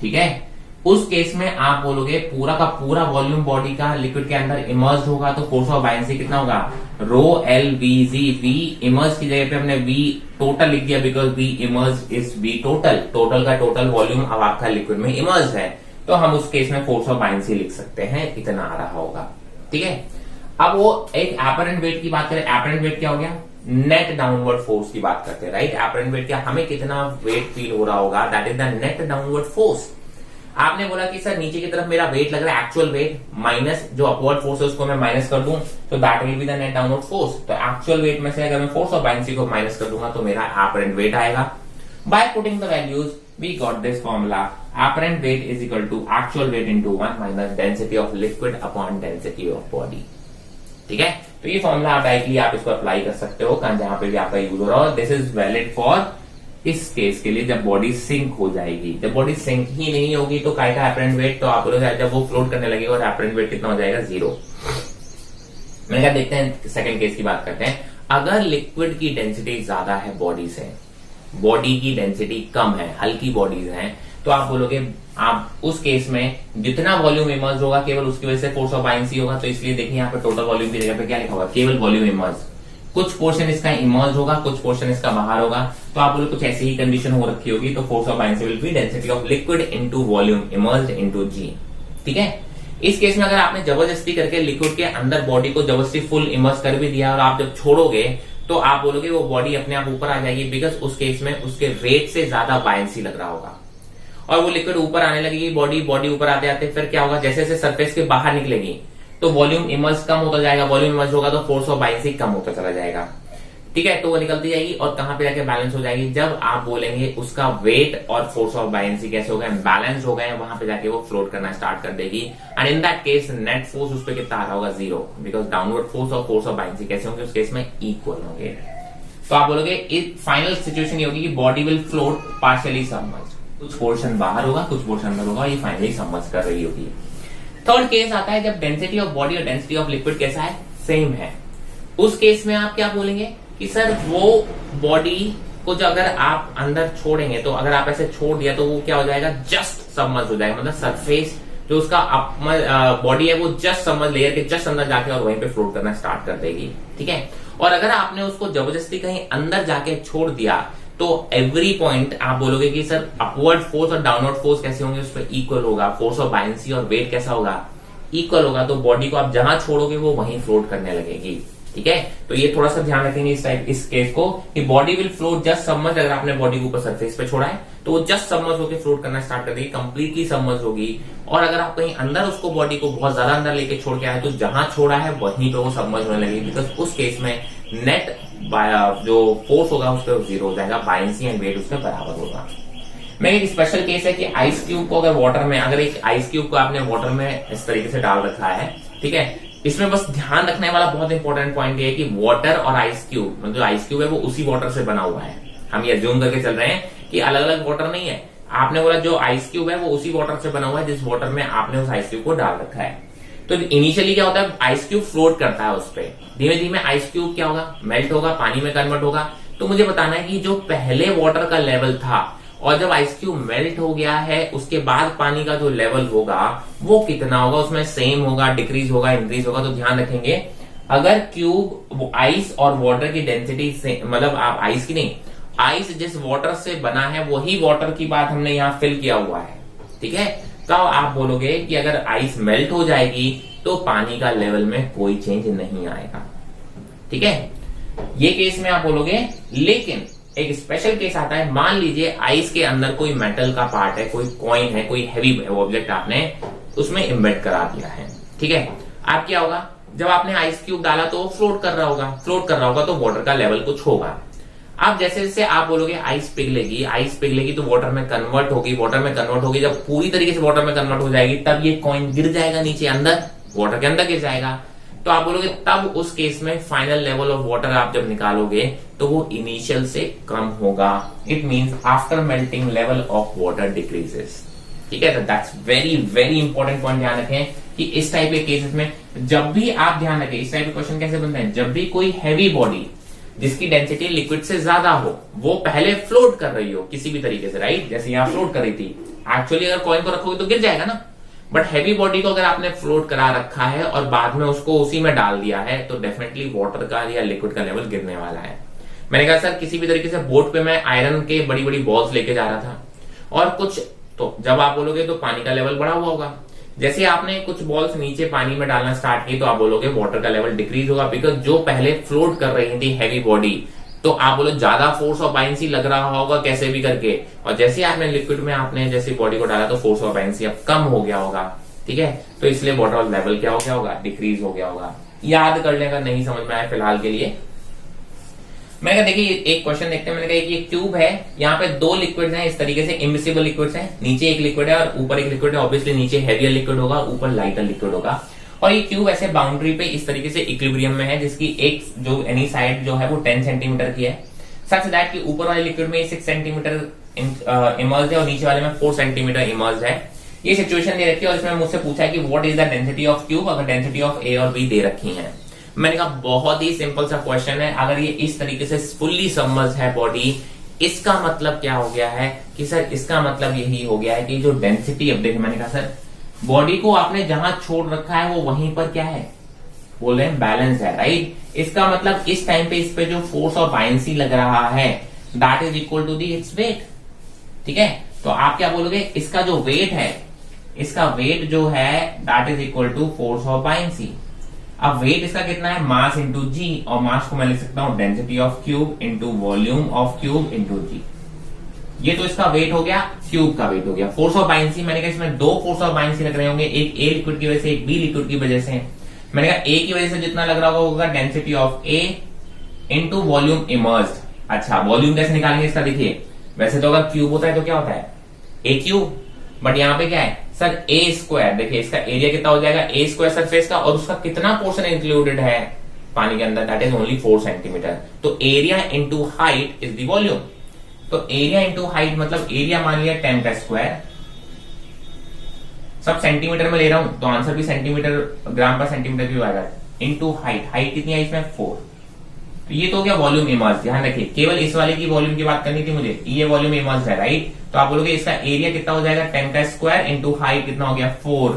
Speaker 1: ठीक है। उस केस में आप बोलोगे पूरा का पूरा वॉल्यूम बॉडी का लिक्विड के अंदर इमर्ज होगा, तो फोर्स ऑफ बायनेंसी कितना होगा, rho L V g. V immerse की जगह पे हमने वी टोटल लिख दिया, because V immerse is V total. Total का टोटल वॉल्यूम अब आपका लिक्विड में इमर्ज है, तो हम उस केस में फोर्स ऑफ बायनेंसी लिख सकते हैं, इतना आ रहा होगा। ठीक है। अब वो एक एपरेंट वेट की बात करें, एपरेंट वेट क्या हो गया, नेट डाउनवर्ड फोर्स की बात करते हैं, राइट। एपरेंट वेट क्या, हमें कितना वेट फील हो रहा होगा, that is the net downward force. आपने बोला कि सर नीचे की तरफ मेरा वेट लग रहा है, एक्चुअल वेट माइनस जो अपवर्ड फोर्स है उसको मैं माइनस कर दूं, तो that will be the net downward force. तो एक्चुअल वेट में से अगर मैं फोर्स ऑफ बायनेंसी को माइनस कर दूंगा तो मेरा एपरेंट वेट आएगा। By putting the values we got this formula, apparent weight is equal to actual weight into 1 minus density of liquid upon density of body. ठीक है। तो ये फॉर्मूला आप डायरेक्टली आप इसको अप्लाई कर सकते हो जहां पे भी आपका यूज हो रहा हो। दिस इज वैलिड फॉर इस केस के लिए जब बॉडी सिंक हो जाएगी। जब बॉडी सिंक ही नहीं होगी तो काय का एपरेंट वेट, तो आप बोलोगे जब वो फ्लोट करने लगेगा और एपरेंट वेट कितना हो जाएगा, 0। मैंने कहा देखते हैं सेकंड केस की बात करते हैं। अगर लिक्विड की डेंसिटी ज्यादा है बॉडी से, बॉडी की डेंसिटी कम है, हल्की बॉडीज हैं, तो आप बोलोगे आप उस केस में जितना वॉल्यूम इमर्ज होगा केवल उसकी वजह से फोर्स ऑफ बायनेंसी होगा। तो इसलिए देखिए यहाँ पे टोटल वॉल्यूम की जगह पे क्या लिखा होगा, केवल वॉल्यूम इमर्ज। कुछ पोर्शन इसका इमर्ज होगा, कुछ पोर्शन इसका बाहर होगा, तो आप बोले कुछ ऐसी ही कंडीशन हो रखी होगी, तो force of buoyancy will be density of liquid into volume immersed into g. ठीक है। इस केस में अगर आपने जबरदस्ती करके लिक्विड के अंदर बॉडी को जबरदस्ती फुल इमर्ज कर भी दिया और आप जब छोड़ोगे तो आप बोलोगे वो बॉडी अपने आप ऊपर आ जाएगी, बिकॉज उस केस में उसके वेट से ज्यादा बायनेंसी लग रहा होगा और वो लिक्विड ऊपर आने लगेगी। बॉडी ऊपर आते आते फिर क्या होगा, जैसे जैसे सरफेस के बाहर निकलेगी तो वॉल्यूम इमर्ज कम होता जाएगा, वॉल्यूम इमर्ज होगा तो फोर्स ऑफ बायनेंसी कम होता चला जाएगा। ठीक है। तो वो निकलती जाएगी और कहां पे जाके बैलेंस हो जाएगी, जब आप बोलेंगे उसका वेट और फोर्स ऑफ बायनेंसी कैसे हो गए, बैलेंस हो गए, वहां पे जाके वो फ्लोट करना स्टार्ट कर देगी। And in that case net force उस पर कितना आ रहा होगा, 0, बिकॉज डाउनवर्ड फोर्स और फोर्स ऑफ बायनेंसी कैसे होंगे, उस केस में इक्वल होंगे। तो आप बोलोगे फाइनल सिचुएशन ये होगी कि body will float partially submerge, कुछ पोर्शन बाहर होगा कुछ पोर्शन अंदर होगा, ये फाइनली सबमर्ज कर रही होगी। थर्ड केस आता है जब डेंसिटी ऑफ बॉडी और डेंसिटी ऑफ लिक्विड कैसा है, सेम है। उस केस में आप क्या बोलेंगे कि सर वो बॉडी को जो अगर आप अंदर छोड़ेंगे, तो अगर आप ऐसे छोड़ दिया तो वो क्या हो जाएगा, जस्ट सबमर्ज हो जाएगा, मतलब सरफेस जो उसका बॉडी है वो जस्ट सबमर्ज लेयर के जस्ट अंदर जाके और वहीं पे फ्लोट करना स्टार्ट कर देगी। ठीक है। और अगर आपने उसको जबरदस्ती कहीं अंदर जाके छोड़ दिया तो एवरी पॉइंट आप बोलोगे कि सर अपवर्ड फोर्स और डाउनवर्ड फोर्स कैसे होंगे, उस पर इक्वल होगा, फोर्स ऑफ बायनेंसी और वेट कैसा होगा, इक्वल होगा, तो बॉडी को आप जहां छोड़ोगे वो वहीं फ्लोट करने लगेगी। ठीक है। तो ये थोड़ा सा ध्यान रखेंगे इस केस को कि body will float just submerge. अगर आपने बॉडी को ऊपर सरफेस पे छोड़ा है तो वो जस्ट सबमर्ज होकर फ्लोट करना स्टार्ट कर देगी, कंप्लीटली सबमर्ज होगी। और अगर आप कहीं अंदर उसको बॉडी को बहुत ज्यादा अंदर लेके छोड़ के आए तो जहां छोड़ा है वहीं पे वो सबमर्ज होने लगेगी, बिकॉज उस केस में नेट जो फोर्स होगा उस पर 0 हो जाएगा, बायनेंसी एंड वेट उसके बराबर होगा। मैं एक स्पेशल केस है कि आइस क्यूब को अगर वाटर में, अगर एक आइस क्यूब को आपने वाटर में इस तरीके से डाल रखा है, ठीक है, इसमें बस ध्यान रखने वाला बहुत इंपॉर्टेंट पॉइंट ये है कि वाटर और आइस क्यूब, मतलब जो आइस क्यूब है वो उसी वाटर से बना हुआ है। हम ये अज्यूम करके चल रहे हैं कि अलग अलग वाटर नहीं है। आपने बोला जो आइस क्यूब है वो उसी वाटर से बना हुआ है जिस वाटर में आपने उस आइस क्यूब को डाल रखा है। तो इनिशियली क्या होता है, आइस क्यूब फ्लोट करता है उस पर, धीमे धीमे आइस क्यूब क्या होगा, मेल्ट होगा, पानी में कन्वर्ट होगा। तो मुझे बताना है कि जो पहले वाटर का लेवल था और जब आइस क्यूब मेल्ट हो गया है उसके बाद पानी का जो लेवल होगा वो कितना होगा, उसमें सेम होगा, डिक्रीज होगा, इंक्रीज होगा। तो ध्यान रखेंगे अगर क्यूब आइस और वाटर की डेंसिटी से, मतलब आप आइस की नहीं, आइस जिस वाटर से बना है वही वाटर की बात हमने यहाँ फिल किया हुआ है। ठीक है। तो आप बोलोगे कि अगर आइस मेल्ट हो जाएगी तो पानी का लेवल में कोई चेंज नहीं आएगा। ठीक है। ये केस में आप बोलोगे, लेकिन एक स्पेशल केस आता है, मान लीजिए आइस के अंदर कोई मेटल का पार्ट है, कोई कॉइन है, कोई हैवी ऑब्जेक्ट आपने उसमें इम्बेड करा दिया है। ठीक है। आप क्या होगा, जब आपने आइस क्यूब डाला तो वो फ्लोट कर रहा होगा, तो वाटर का लेवल कुछ होगा। अब जैसे जैसे आप बोलोगे आइस पिघलेगी तो वाटर में कन्वर्ट होगी, जब पूरी तरीके से वाटर में कन्वर्ट हो जाएगी तब ये कॉइन गिर जाएगा नीचे, अंदर वाटर के अंदर गिर जाएगा। तो आप बोलोगे तब उस केस में फाइनल लेवल ऑफ वाटर आप जब निकालोगे तो वो इनिशियल से कम होगा। It means after melting level of water decreases. ठीक है। तो that's very very important point, ध्यान रखें कि इस टाइप के केसेस में जब भी आप ध्यान रखें, इस टाइप के क्वेश्चन कैसे बनते हैं, जब भी कोई हैवी बॉडी जिसकी डेंसिटी लिक्विड से ज्यादा हो वो पहले फ्लोट कर रही हो किसी भी तरीके से, राइट, जैसे यहां फ्लोट कर रही थी, एक्चुअली अगर कॉइन को रखोगे तो गिर जाएगा ना, बट हैवी बॉडी को अगर आपने फ्लोट करा रखा है और बाद में उसको उसी में डाल दिया है तो डेफिनेटली वाटर का या लिक्विड का लेवल गिरने वाला है। मैंने कहा सर किसी भी तरीके से बोट पे मैं आयरन के बड़ी बड़ी बॉल्स लेके जा रहा था और कुछ, तो जब आप बोलोगे तो पानी का लेवल बढ़ा हुआ होगा। जैसे आपने कुछ बॉल्स नीचे पानी में डालना स्टार्ट की तो आप बोलोगे वाटर का लेवल डिक्रीज होगा, बिकॉज जो पहले फ्लोट कर रही थी हैवी बॉडी, तो आप बोलो ज्यादा फोर्स ऑफ बायंसी लग रहा होगा कैसे भी करके, और जैसे आपने लिक्विड में आपने जैसे बॉडी को डाला तो फोर्स ऑफ बायंसी अब कम हो गया होगा। ठीक है, तो इसलिए वाटर लेवल क्या हो गया होगा, डिक्रीज हो गया होगा। याद कर लेगा, नहीं समझ में आया फिलहाल के लिए। मैंने कहा देखिए एक क्वेश्चन देखते हैं। मैंने कहा ये क्यूब है, यहाँ पे दो लिक्विड्स हैं इस तरीके से, इमिसिबल लिक्विड्स हैं, नीचे एक लिक्विड है और ऊपर एक लिक्विड है। ऑब्वियसली नीचे हैवियर लिक्विड होगा, ऊपर लाइटर लिक्विड होगा, और ये क्यूब ऐसे बाउंड्री पे इस तरीके से इक्विलिब्रियम में है, जिसकी एक जो एनी साइड जो है वो 10 सेंटीमीटर की है, सच दैट कि ऊपर वाले लिक्विड में 6 सेंटीमीटर इमर्ज है और नीचे वाले में 4 सेंटीमीटर इमर्ज है। ये सिचुएशन दे रखी है और इसमें मुझसे पूछा है कि what is the density of cube, अगर डेंसिटी ऑफ ए और बी दे रखी है। मैंने कहा बहुत ही सिंपल सा क्वेश्चन है, अगर ये इस तरीके से फुल्ली सबमर्ज है बॉडी, इसका मतलब क्या हो गया है कि सर इसका मतलब यही हो गया है कि जो डेंसिटी, अब देखिए मैंने कहा सर बॉडी को आपने जहां छोड़ रखा है वो वहीं पर क्या है, बोल रहे हैं बैलेंस है, राइट। इसका मतलब इस टाइम पे इस पे जो फोर्स ऑफ बायंसी लग रहा है that is equal to the its weight. ठीक है, तो आप क्या बोलोगे, इसका जो वेट है, इसका वेट जो है that is equal to force of buoyancy. अब वेट इसका कितना है, मास इंटू जी, और मास को मैं लिख सकता हूं density of cube into volume of cube into g. ये तो इसका वेट हो गया, क्यूब का वेट हो गया। फोर्स ऑफ बायंसी मैंने कहा इसमें दो फोर्स ऑफ बायंसी लग रहे होंगे, एक ए लिक्विड की वजह से, एक बी लिक्विड की वजह से। मैंने कहा ए की वजह से जितना लग रहा होगा density of A into volume emerged. अच्छा, वॉल्यूम कैसे निकालेंगे इसका, देखिए वैसे तो अगर क्यूब होता है तो क्या होता है ए क्यूब, बट यहाँ पे क्या है सर ए स्क्वायर। देखिए इसका एरिया कितना हो जाएगा, ए स्क्वायर सरफेस का, और उसका कितना पोर्शन इंक्लूडेड है पानी के अंदर, दैट इज ओनली 4 सेंटीमीटर। तो area into height is the volume. तो एरिया इंटू हाइट मतलब एरिया मान लिया 10 का स्क्वायर, सब सेंटीमीटर में ले रहा हूं तो आंसर भी सेंटीमीटर, ग्राम पर सेंटीमीटर भी आएगा, इंटू हाइट। हाइट कितनी है इसमें 4। तो ये तो हो गया वॉल्यूम इमर्ज। ध्यान रखिए केवल इस वाले की वॉल्यूम की बात करनी थी मुझे, ये वॉल्यूम इमर्ज है, राइट। तो आप बोलोगे इसका एरिया कितना हो जाएगा 10 का स्क्वायर इंटू हाइट कितना हो गया 4।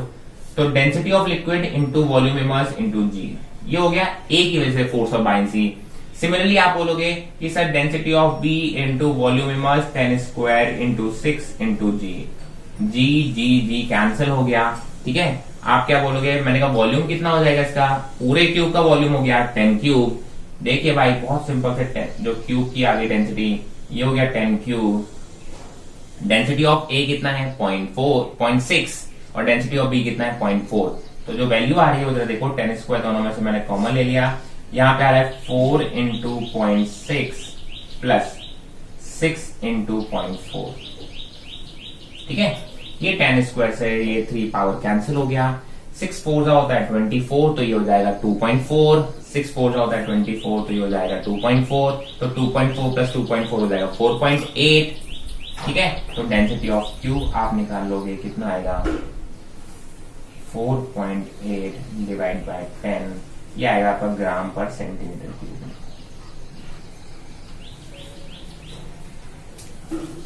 Speaker 1: तो density of liquid into volume immerse into g, ये हो गया ए की वजह से फोर्स ऑफ बायंसी। सिमिलरली आप बोलोगे कि sir density of B into volume immerse 10 square into 6 into g. G g g cancel हो गया। ठीक है, आप क्या बोलोगे, मैंने कहा वॉल्यूम कितना हो जाएगा इसका, पूरे क्यूब का वॉल्यूम हो गया 10 क्यूब। देखिए भाई बहुत सिंपल से, जो क्यूब की आगे डेंसिटी ये हो गया 10 क्यूब। डेंसिटी ऑफ ए कितना है 0.6 और डेंसिटी ऑफ बी कितना है 0.4। तो जो वैल्यू आ रही है उधर देखो 10 स्क्वायर दोनों में से मैंने कॉमन ले लिया, यहाँ पे आ रहा है 4 इंटू 0.6 प्लस 6 इंटू 0.4। ठीक है, ये 10 स्क्वायर से ये 3 पावर कैंसिल हो गया। 6 4 जा होता है 24, तो ये हो जाएगा 2.4। 6 4 जा होता है 24, तो ये हो जाएगा 2.4। तो 2.4 प्लस 2.4 हो जाएगा 4.8। ठीक है, तो डेंसिटी ऑफ क्यूब आप निकाल लोगे कितना आएगा 4.8 डिवाइड बाय 10, ये आएगा आपका ग्राम पर सेंटीमीटर क्यूब।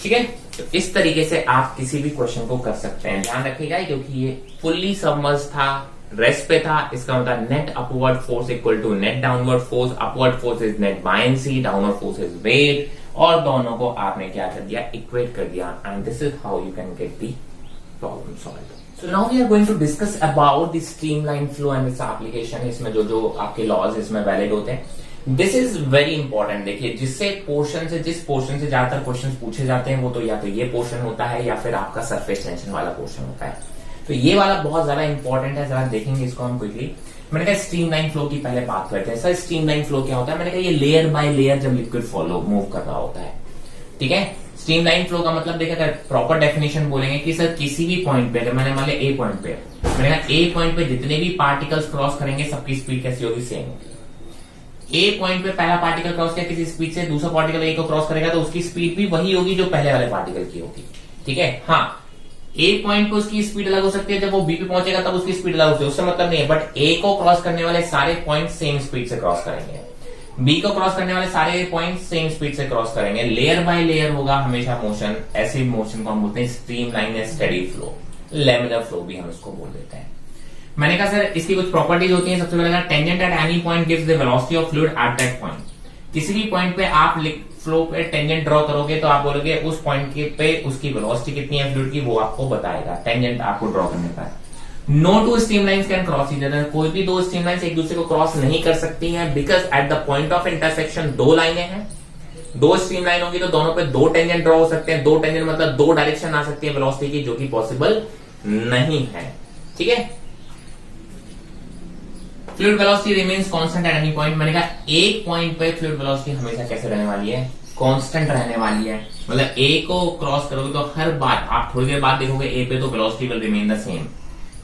Speaker 1: ठीक है, तो इस तरीके से आप किसी भी क्वेश्चन को कर सकते हैं। ध्यान रखिएगा क्योंकि ये फुल्ली सबमर्ज था, रेस्ट पे था, इसका मतलब net upward force equal to net downward force. Upward force is net buoyancy, downward force is weight, और दोनों को आपने क्या कर दिया, इक्वेट कर दिया, and this is how you can get the problem solve. So now we are going to discuss about the streamline flow and its application. इसमें जो जो आपके लॉज इसमें वैलिड होते हैं, दिस इज वेरी इंपॉर्टेंट। देखिए जिस पोर्शन से ज्यादातर क्वेश्चन पूछे जाते हैं वो तो या तो ये पोर्शन होता है या फिर आपका सरफेस टेंशन वाला पोर्शन होता है। तो ये वाला बहुत ज्यादा इंपॉर्टेंट है, जरा देखेंगे इसको हम क्विकली। मैंने कहा स्ट्रीमलाइन फ्लो की पहले बात करते हैं। सर स्ट्रीमलाइन फ्लो क्या होता है, मैंने कहा ये लेयर बाय लेयर जब लिक्विड फॉलो मूव कर रहा होता है। ठीक है, स्ट्रीमलाइन फ्लो का मतलब देखिए अगर प्रॉपर डेफिनेशन बोलेंगे कि सर किसी भी पॉइंट पे, अगर मैंने मान लिया ए पॉइंट पे, मैंने कहा ए पॉइंट पे जितने भी पार्टिकल्स क्रॉस करेंगे सबकी स्पीड कैसी होगी, सेम होगी। ए पॉइंट पे पहला पार्टिकल क्रॉस किया किसी स्पीड से, दूसरा पार्टिकल ए को क्रॉस करेगा तो उसकी स्पीड भी वही होगी जो पहले वाले पार्टिकल की होगी। ठीक है, हाँ ए पॉइंट पे उसकी स्पीड अलग हो सकती है, जब वो बी पे पहुंचेगा तब उसकी स्पीड अलग हो सकती है, उससे मतलब नहीं है, बट ए को क्रॉस करने वाले सारे पॉइंट सेम स्पीड से क्रॉस करेंगे। बी को क्रॉस करने वाले सारे पॉइंट सेम स्पीड से क्रॉस करेंगे, लेयर बाय लेयर होगा हमेशा मोशन। ऐसे मोशन को हम बोलते हैं स्ट्रीमलाइन या स्टेडी फ्लो, लेमिनर फ्लो भी हम इसको बोल देते हैं। मैंने कहा सर इसकी कुछ प्रॉपर्टीज होती हैं। सबसे पहले tangent at any point gives the velocity of fluid at that point. किसी भी पॉइंट पे आप फ्लो पे टेंजेंट ड्रॉ करोगे तो आप बोलोगे उस पॉइंट के पे उसकी वेलोसिटी कितनी है फ्लूइड की, वो आपको बताएगा टेंजेंट आपको ड्रॉ करने का। No two streamlines can cross each other. कोई भी दो स्ट्रीमलाइंस एक दूसरे को क्रॉस नहीं कर सकती हैं, because at the point of intersection दो लाइनें हैं। दो स्ट्रीमलाइन होगी तो दोनों पे दो टेंजेंट ड्रॉ हो सकते हैं। दो टेंजेंट मतलब दो डायरेक्शन आ सकती है वेलोसिटी की, जो कि पॉसिबल नहीं है। ठीक है, fluid velocity remains constant eight any point. मैंने कहा एक पॉइंट पे फ्लूइड वेलोसिटी हमेशा कैसे रहने वाली है, कांस्टेंट रहने वाली है। मतलब ए को क्रॉस करोगे तो हर बार आप थोड़ी देर बाद देखोगे ए पे तो velocity will remain the same.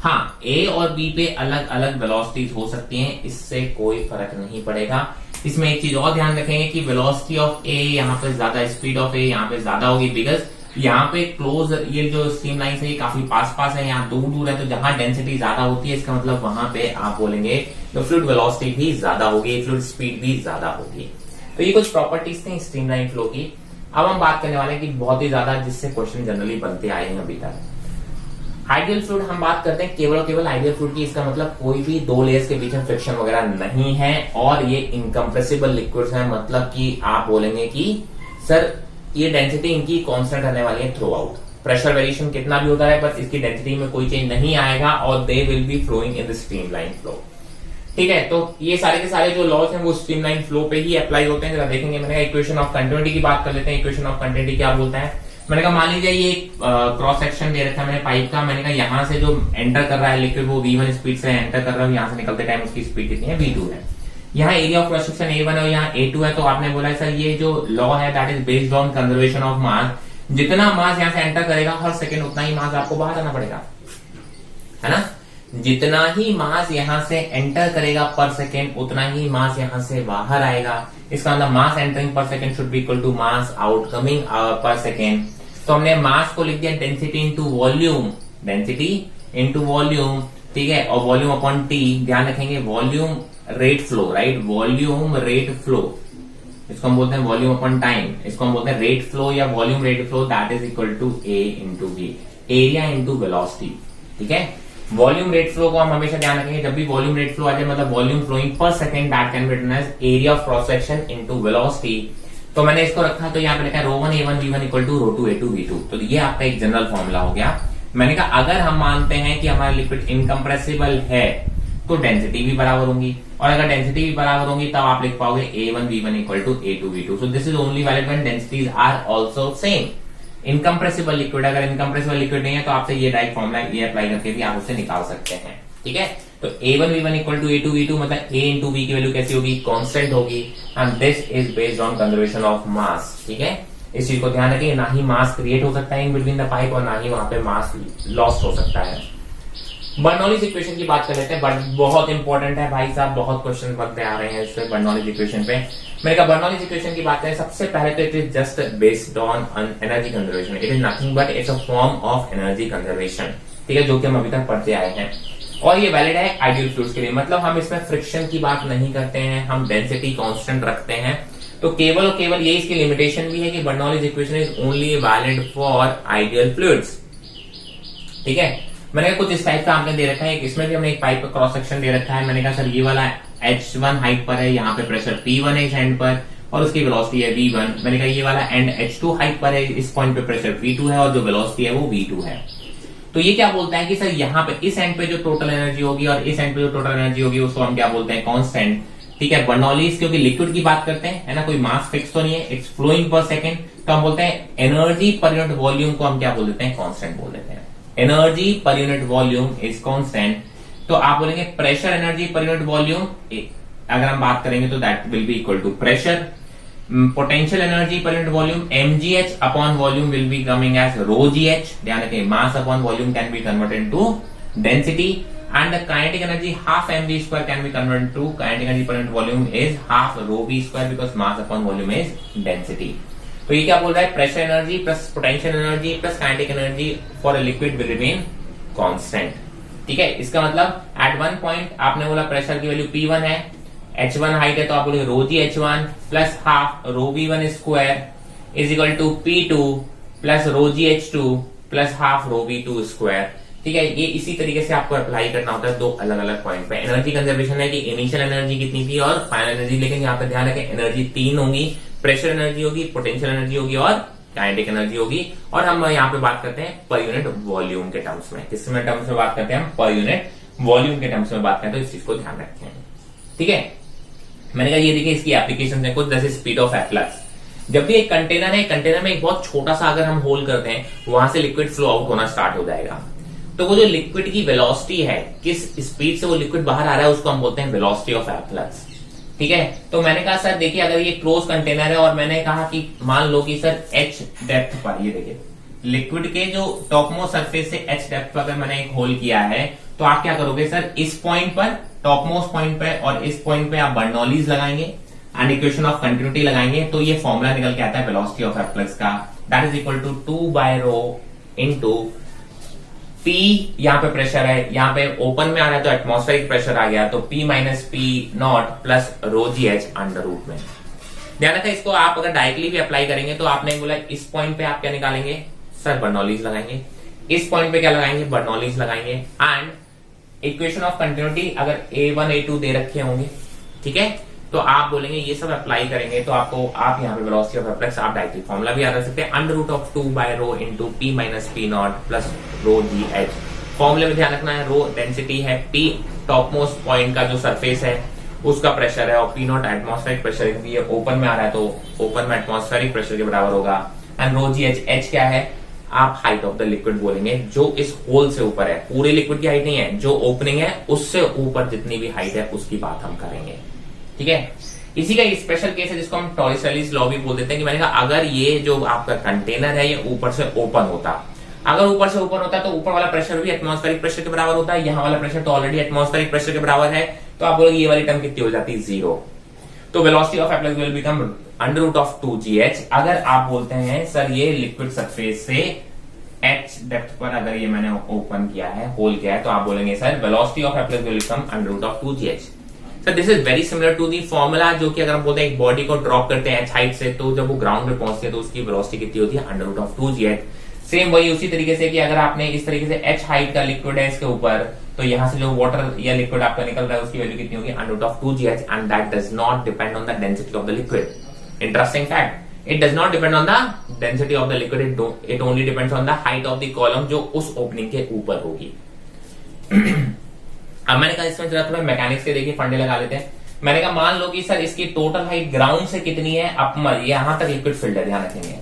Speaker 1: हाँ, ए और बी पे अलग अलग वेलोसिटीज हो सकती हैं, इससे कोई फर्क नहीं पड़ेगा। इसमें एक चीज और ध्यान रखेंगे कि वेलोसिटी ऑफ ए यहाँ पे ज्यादा, स्पीड ऑफ ए यहाँ पे ज्यादा होगी, बिकॉज यहाँ पे क्लोज ये जो स्ट्रीम लाइन है ये काफी पास पास है, यहाँ दूर दूर है, तो जहां डेंसिटी ज्यादा होती है इसका मतलब वहां पे आप बोलेंगे तो फ्लूइड वेलोसिटी भी ज्यादा होगी, फ्लूइड स्पीड भी ज्यादा होगी। तो ये कुछ प्रॉपर्टीज थी स्ट्रीम लाइन फ्लो की। अब हम बात करने वाले हैं कि बहुत ही ज्यादा जिससे क्वेश्चन जनरली बनते आए हैं अभी तक, आइडियल फ्लूइड। हम बात करते हैं केवल और केवल आइडियल फ्लूइड की। इसका मतलब कोई भी दो लेयर्स के बीच में फ्रिक्शन वगैरह नहीं है और ये इनकम्प्रेसिबल लिक्विड्स हैं। मतलब कि आप बोलेंगे कि सर ये डेंसिटी इनकी कांस्टेंट रहने वाली है थ्रू आउट, प्रेशर वेरिएशन कितना भी होता है पर इसकी डेंसिटी में कोई चेंज नहीं आएगा और they will be flowing in the streamline flow. ठीक है, तो ये सारे के सारे जो लॉज हैं वो स्ट्रीमलाइन फ्लो पे ही अप्लाई होते हैं। जरा देखेंगे, मैंने इक्वेशन ऑफ कंटिन्यूटी की बात कर लेते हैं। इक्वेशन ऑफ कंटिन्यूटी क्या बोलता है, मैंने कहा मान लीजिए ये क्रॉस सेक्शन दे रखा है मैंने पाइप का। मैंने कहा यहाँ से जो एंटर कर रहा है लिक्विड वो V1 स्पीड से एंटर कर रहा है, यहाँ से निकलते टाइम उसकी स्पीड कितनी है, V2 है। यहाँ area of cross section A1 है और यहाँ A2 है। तो आपने बोला सर ये जो लॉ है that is based on conservation of mass. जितना मास यहाँ से एंटर करेगा हर सेकेंड उतना ही मास आपको बाहर आना पड़ेगा, है ना। जितना ही मास यहाँ से एंटर करेगा पर सेकेंड उतना ही मास यहाँ से बाहर आएगा। इसका मतलब mass entering per second should be equal to mass outcoming per second. तो हमने मास को लिख दिया density into volume, density into volume, ठीक है, और वॉल्यूम अपॉन टी। ध्यान रखेंगे volume rate flow, right, volume rate flow, इसको हम बोलते हैं वॉल्यूम अपॉन टाइम, इसको हम बोलते हैं रेट फ्लो या volume rate flow, that is equal to A into V, area into velocity. ठीक है, वॉल्यूम रेट फ्लो को हम हमेशा ध्यान रखेंगे, जब भी वॉल्यूम रेट फ्लो आ जाए मतलब volume flowing per second, that can be written as area of cross section into velocity. तो मैंने इसको रखा तो यहाँ पे लिखा है ρ1 A1 V1 equal to ρ2 A2 V2। तो ये आपका एक जनरल फॉर्मूला हो गया। मैंने कहा अगर हम मानते हैं कि हमारा लिक्विड इनकम्प्रेसिबल है तो डेंसिटी भी बराबर होंगी, और अगर डेंसिटी भी बराबर होंगी तब आप लिख पाओगे A1 V1 equal to A2 V2। So this is only valid when densities are also same. Incompressible liquid, अगर इनकम्प्रेसिबल लिक्विड नहीं है तो आपसे ये डायरेक्ट फॉर्मूला ये अप्लाई करके भी आप उससे निकाल सकते हैं। ठीक है, तो A1 V1 equal to A2 V2 मतलब A इंटू V की वैल्यू कैसी होगी, कांस्टेंट होगी, and this is based on conservation of mass. ठीक है, इस चीज को ध्यान रखिए, ना ही मास क्रिएट हो सकता है इन बिटवीन द पाइप और ना ही वहां पे मास लॉस्ट हो सकता है। बर्नौलीज इक्वेशन की बात कर लेते हैं, बट बहुत इंपॉर्टेंट है भाई साहब, बहुत क्वेश्चन बनते आ रहे हैं इस पे बर्नौलीज इक्वेशन पे। मैंने कहा बर्नौलीज इक्वेशन की बात करें, सबसे पहले तो it is just based on energy conservation. It is nothing but it's a form of energy conservation. ठीक है, जो कि हम अभी तक पढ़ते आए हैं, और ये वैलिड है आइडियल फ्लूइड्स के लिए। मतलब हम इसमें फ्रिक्शन की बात नहीं करते हैं, हम डेंसिटी कांस्टेंट रखते हैं। तो केवल और केवल ये इसकी लिमिटेशन भी है कि Bernoulli's equation is only valid for ideal fluids. ठीक है, मैंने कहा कुछ इस टाइप का आपने दे रखा है, इसमें भी हमने एक पाइप का क्रॉस सेक्शन दे रखा है। मैंने कहा सर ये वाला H1 हाइट पर है, यहाँ पे प्रेशर P1 है इस एंड पर और उसकी वेलोसिटी है V1। मैंने कहा ये वाला एंड H2 हाइट पर है, इस पॉइंट पे प्रेशर P2 है और जो वेलोसिटी है वो V2 है। तो ये क्या बोलता है कि सर यहाँ पे इस एंड पे जो टोटल एनर्जी होगी और इस एंड पे जो टोटल एनर्जी होगी उसको हम क्या बोलते हैं, कांस्टेंट। ठीक है, बर्नौलीज क्योंकि लिक्विड की बात करते हैं, है ना, कोई मास फिक्स तो नहीं है, इट्स फ्लोइंग पर सेकेंड, तो हम बोलते हैं एनर्जी पर यूनिट वॉल्यूम को हम क्या बोल देते हैं, कांस्टेंट बोल देते हैं। Energy per unit volume is constant. तो आप बोलेंगे pressure energy per unit volume अगर हम बात करेंगे तो that will be equal to pressure. Potential energy per unit volume mgh upon volume will be coming as ρgh। ध्यान रखें, mass upon volume can be converted to density, and the kinetic energy half mv square can be converted to kinetic energy per unit volume is half rho v square because mass upon volume is density। तो ये क्या बोल रहा है, pressure energy plus potential energy plus kinetic energy for a liquid will remain constant. ठीक है, इसका मतलब एट वन पॉइंट आपने बोला प्रेशर की वैल्यू P1 है, H1 हाइट है तो आप बोलोगे rho g H1 plus half rho V1 square is equal to P2 plus rho g H2 plus half rho V2 square. ठीक है, ये इसी तरीके से आपको अप्लाई करना होता है दो अलग अलग पॉइंट पे। एनर्जी कंजर्वेशन है कि इनिशियल एनर्जी कितनी थी और फाइनल एनर्जी, लेकिन यहाँ पे ध्यान रखें एनर्जी तीन होंगी, प्रेशर एनर्जी होगी, पोटेंशियल एनर्जी होगी और काइनेटिक एनर्जी होगी। और हम यहाँ पे बात करते हैं पर यूनिट वॉल्यूम के टर्म्स में। किस टर्म्स में बात करते हैं हम? पर यूनिट वॉल्यूम के टर्म्स में बात करते हैं, तो इस चीज को ध्यान रखें। ठीक है, मैंने कहा ये देखिए इसकी एप्लीकेशन है कुछ, जैसे स्पीड ऑफ एफ्लक्स। जब भी एक कंटेनर है, कंटेनर में एक बहुत छोटा सा अगर हम होल करते हैं, वहां से लिक्विड फ्लो आउट होना स्टार्ट हो जाएगा। तो वो जो लिक्विड की वेलोसिटी है, किस स्पीड से वो लिक्विड बाहर आ रहा है, उसको हम बोलते हैं वेलोसिटी ऑफ एफ्लक्स। ठीक है, तो मैंने कहा सर देखिए अगर ये क्लोज कंटेनर है और मैंने कहा कि मान लो कि सर एच डेप्थ पर, ये देखिए लिक्विड के जो टॉपमोस्ट सरफेस से एच डेप्थ पर अगर मैंने एक होल किया है, तो आप क्या करोगे सर, इस पॉइंट पर, टॉपमोस्ट पॉइंट पे और इस पॉइंट पे आप बर्नौलीज लगाएंगे एंड इक्वेशन ऑफ कंटिन्यूटी लगाएंगे, तो ये फॉर्मूला निकल के आता है वेलोसिटी ऑफ एफ्लक्स का, that is equal to 2 by rho into P। यहाँ पे प्रेशर है, यहाँ पे ओपन में आ रहा है तो एटमॉस्फेरिक प्रेशर आ गया, तो P minus P naught plus rho g h under root में। ध्यान रखा, इसको आप अगर डायरेक्टली भी अप्लाई करेंगे तो आपने बोला इस पॉइंट पे आप क्या निकालेंगे सर, बर्नौलीज लगाएंगे, इस पॉइंट पे क्या लगाएंगे, बर्नौलीज लगाएंगे एंड इक्वेशन ऑफ कंटिन्यूटी अगर A1 A2 दे रखे होंगे, ठीक है, तो आप बोलेंगे ये सब अप्लाई करेंगे तो आपको, आप यहाँ पे वेलोसिटी ऑफ एफ्लक्स आप डायरेक्टली फॉर्मूला भी याद रख सकते हैं, under root of 2 by rho into P minus P naught plus rho g h. फॉर्मूले में ध्यान रखना है, रो डेंसिटी है, P टॉप मोस्ट पॉइंट का जो सरफेस है उसका प्रेशर है और P नॉट एटमॉस्फेरिक प्रेशर, क्योंकि ये ओपन में आ रहा है तो ओपन में एटमॉस्फेरिक प्रेशर के बराबर होगा, and rho g h, h क्या है, आप हाइट ऑफ द लिक्विड बोलेंगे जो इस होल से ऊपर है, पूरे लिक्विड की हाइट नहीं है, जो ओपनिंग है उससे ऊपर जितनी भी हाइट है उसकी बात हम करेंगे। ठीक है, इसी का स्पेशल केस है जिसको हम टॉरिस लॉ भी बोल देते हैं, कि मैंने कहा अगर ये जो आपका कंटेनर है ये ऊपर से ओपन होता, अगर ऊपर से ओपन होता तो ऊपर वाला प्रेशर भी एटमॉस्फेरिक प्रेशर के बराबर होता है, यहाँ वाला प्रेशर तो ऑलरेडी एटमॉस्फेरिक प्रेशर के बराबर है, तो आप बोलोगे ये वाली टर्म कितनी हो जाती है, 0। तो velocity of efflux will become under root of 2gh। अगर आप बोलते हैं सर ये लिक्विड सरफेस से h डेप्थ पर अगर ये मैंने ओपन किया है, होल किया है, तो आप बोलेंगे sir velocity of efflux will become under root of 2gh। Sir this is very similar to the formula जो कि अगर हम बोलते हैं एक बॉडी को ड्रॉप करते हैं h हाइट से, तो जब वो ग्राउंड पे पहुंचते हैं तो उसकी वेलोसिटी कितनी होती है, under root of 2gh। Same वही उसी तरीके से कि अगर आपने इस तरीके से h हाइट का लिक्विड है इसके ऊपर, तो यहां से जो वाटर या लिक्विड आपका निकल रहा है उसकी वैल्यू कितनी होगी, under root of 2gh, and that does not depend on the density of the liquid. Interesting fact, it does not depend on the density of the liquid, it only depends on the height of the column जो उस ओपनिंग के ऊपर होगी। अब मैंने कहा इसमें जरा थोड़ा मैकेनिक्स के देखिए फंडे लगा लेते हैं। मैंने कहा मान लो कि सर इसकी टोटल हाइट ग्राउंड से कितनी है, अपमर यहां तक लिक्विड फील्ड है, ध्यान रखेंगे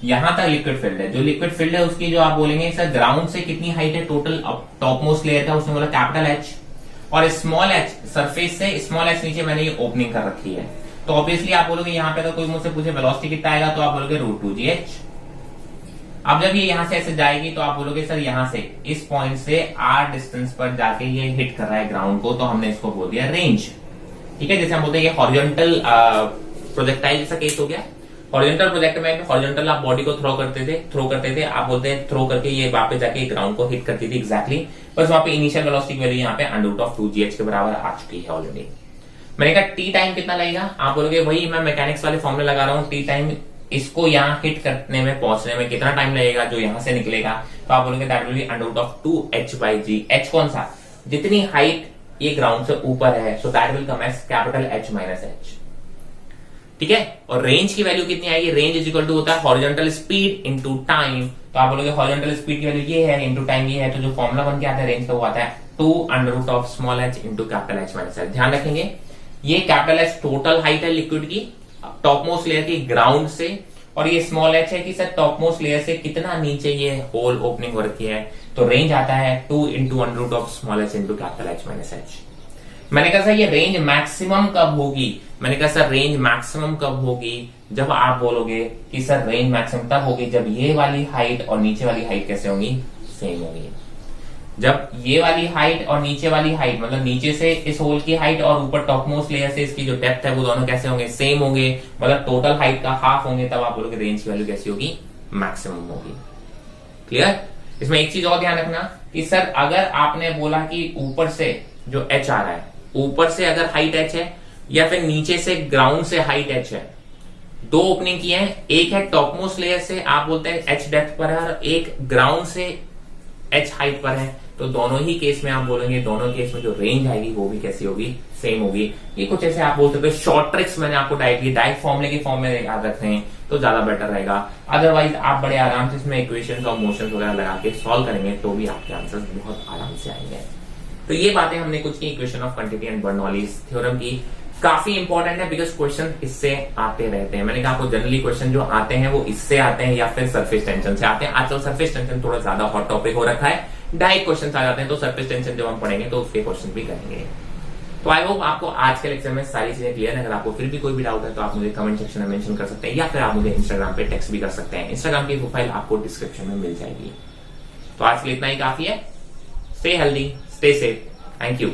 Speaker 1: यहां तक लिक्विड फील्ड है, जो लिक्विड फील्ड है उसकी जो आप बोलेंगे सर ग्राउंड से कितनी हाइट है टोटल, टॉप मोस्ट लेयर था उसने बोला कैपिटल H, और स्मॉल h सरफेस से स्मॉल h नीचे मैंने ये ओपनिंग कर रखी है, तो ऑब्वियसली आप बोलोगे यहाँ पे, तो कोई मुझसे पूछे वेलोसिटी कितना आएगा, तो आप बोलोगे रूट 2gh। अब जब ये यहां से ऐसे जाएगी तो आप बोलोगे सर यहां से इस पॉइंट से r डिस्टेंस पर जाके ये हिट कर रहा है ग्राउंड को, तो हमने इसको बोल दिया रेंज। ठीक है, जैसे हम बोलते हैं ये हॉरिजॉन्टल प्रोजेक्टाइल जैसा केस हो गया। हॉरिजॉन्टल प्रोजेक्ट में हॉरिजॉन्टल आप बॉडी को थ्रो करते थे, आप बोलते हैं थ्रो करके ये वहां पे जाके ग्राउंड को हिट करती थी एग्जैक्टली, बस वहां पे इनिशियल वेलोसिटी की वैल्यू यहाँ पे अंडर रूट ऑफ 2gh के बराबर आ चुकी है ऑलरेडी। मैंने कहा टी टाइम कितना लगेगा, आप बोलोगे वही मैं मैकेनिक्स वाले फॉर्मूले लगा रहा हूँ, टी टाइम इसको यहाँ हिट करने में पहुंचने में कितना टाइम लगेगा जो यहां से निकलेगा, तो आप बोलोगे that will be under root of 2h/g। h कौन सा, जितनी हाइट ये ग्राउंड से ऊपर है, so that will come as capital H minus H। ठीक है, और रेंज की वैल्यू कितनी आएगी, रेंज इज इक्वल टू होता है हॉरिजॉन्टल स्पीड इनटू टाइम, तो आप बोलोगे हॉरिजॉन्टल स्पीड की वैल्यू ये है इनटू टाइम ये है, तो जो फॉर्मूला बन के आता है रेंज का वो आता है 2 under root of small h into capital H minus H। ध्यान रखेंगे ये कैपिटल H टोटल हाइट है लिक्विड की टॉप मोस्ट लेयर की ग्राउंड से, और ये स्मॉल h है कि सर टॉप मोस्ट लेयर से कितना नीचे ये होल ओपनिंग हो रखी है, तो रेंज आता है 2 into under root of small h into capital H minus H। मैंने कहा सर ये रेंज मैक्सिमम कब होगी, मैंने कहा सर रेंज मैक्सिमम कब होगी, जब आप बोलोगे कि सर रेंज मैक्सिमम तब होगी जब ये वाली हाइट और नीचे वाली हाइट कैसे होंगी, सेम होगी। जब ये वाली हाइट और नीचे वाली हाइट, मतलब नीचे से इस होल की हाइट और ऊपर टॉप मोस्ट लेयर से इसकी जो डेप्थ है वो दोनों कैसे होंगे, सेम होंगे, मतलब टोटल हाइट का हाफ होंगे, तब आप बोलोगे रेंज की वैल्यू कैसी होगी, मैक्सिमम होगी। क्लियर। इसमें एक चीज और ध्यान रखना कि सर अगर आपने बोला कि ऊपर से जो h आ रहा है, ऊपर से अगर हाइट h है या फिर नीचे से ग्राउंड से हाइट h है, दो ओपनिंग की है, एक है टॉप मोस्ट लेयर से आप बोलते हैं h डेप्थ पर है और एक ग्राउंड से h हाइट पर है, तो दोनों ही केस में आप बोलेंगे दोनों केस में जो रेंज आएगी वो भी कैसी होगी, सेम होगी। ये कुछ ऐसे आप बोल सकते हो शॉर्ट ट्रिक्स मैंने आपको डायरेक्ट फॉर्मुले की फॉर्म में याद रख रहे हैं तो ज्यादा बेटर रहेगा। अदरवाइज आप बड़े आराम से इसमें इक्वेशन और मोशन वगैरह लगा के सॉल्व करेंगे तो भी आपके आंसर बहुत आराम से आएंगे। तो ये बातें हमने कुछ की equation of quantity and Bernoulli's theorem की, काफी इंपॉर्टेंट है बिकॉज क्वेश्चन इससे आते रहते हैं। मैंने कहा आपको जनरली क्वेश्चन जो आते हैं वो इससे आते हैं या फिर सरफेस टेंशन से आते हैं। आजकल सरफेस टेंशन थोड़ा ज्यादा हॉट टॉपिक हो रखा है, डायरेक्ट क्वेश्चन आ जाते हैं, तो सरफेस टेंशन जब हम पढ़ेंगे तो उसके क्वेश्चन भी करेंगे। तो आई होप आपको आज के लेक्चर में सारी चीजें क्लियर है। अगर आपको फिर भी कोई भी डाउट है तो आप मुझे कमेंट सेक्शन में मेंशन कर सकते हैं या फिर आप मुझे इंस्टाग्राम पे टेक्स्ट भी कर सकते हैं। इंस्टाग्राम की प्रोफाइल आपको डिस्क्रिप्शन में मिल जाएगी। तो आज के लिए इतना ही काफी है। Stay healthy, stay safe, thank you.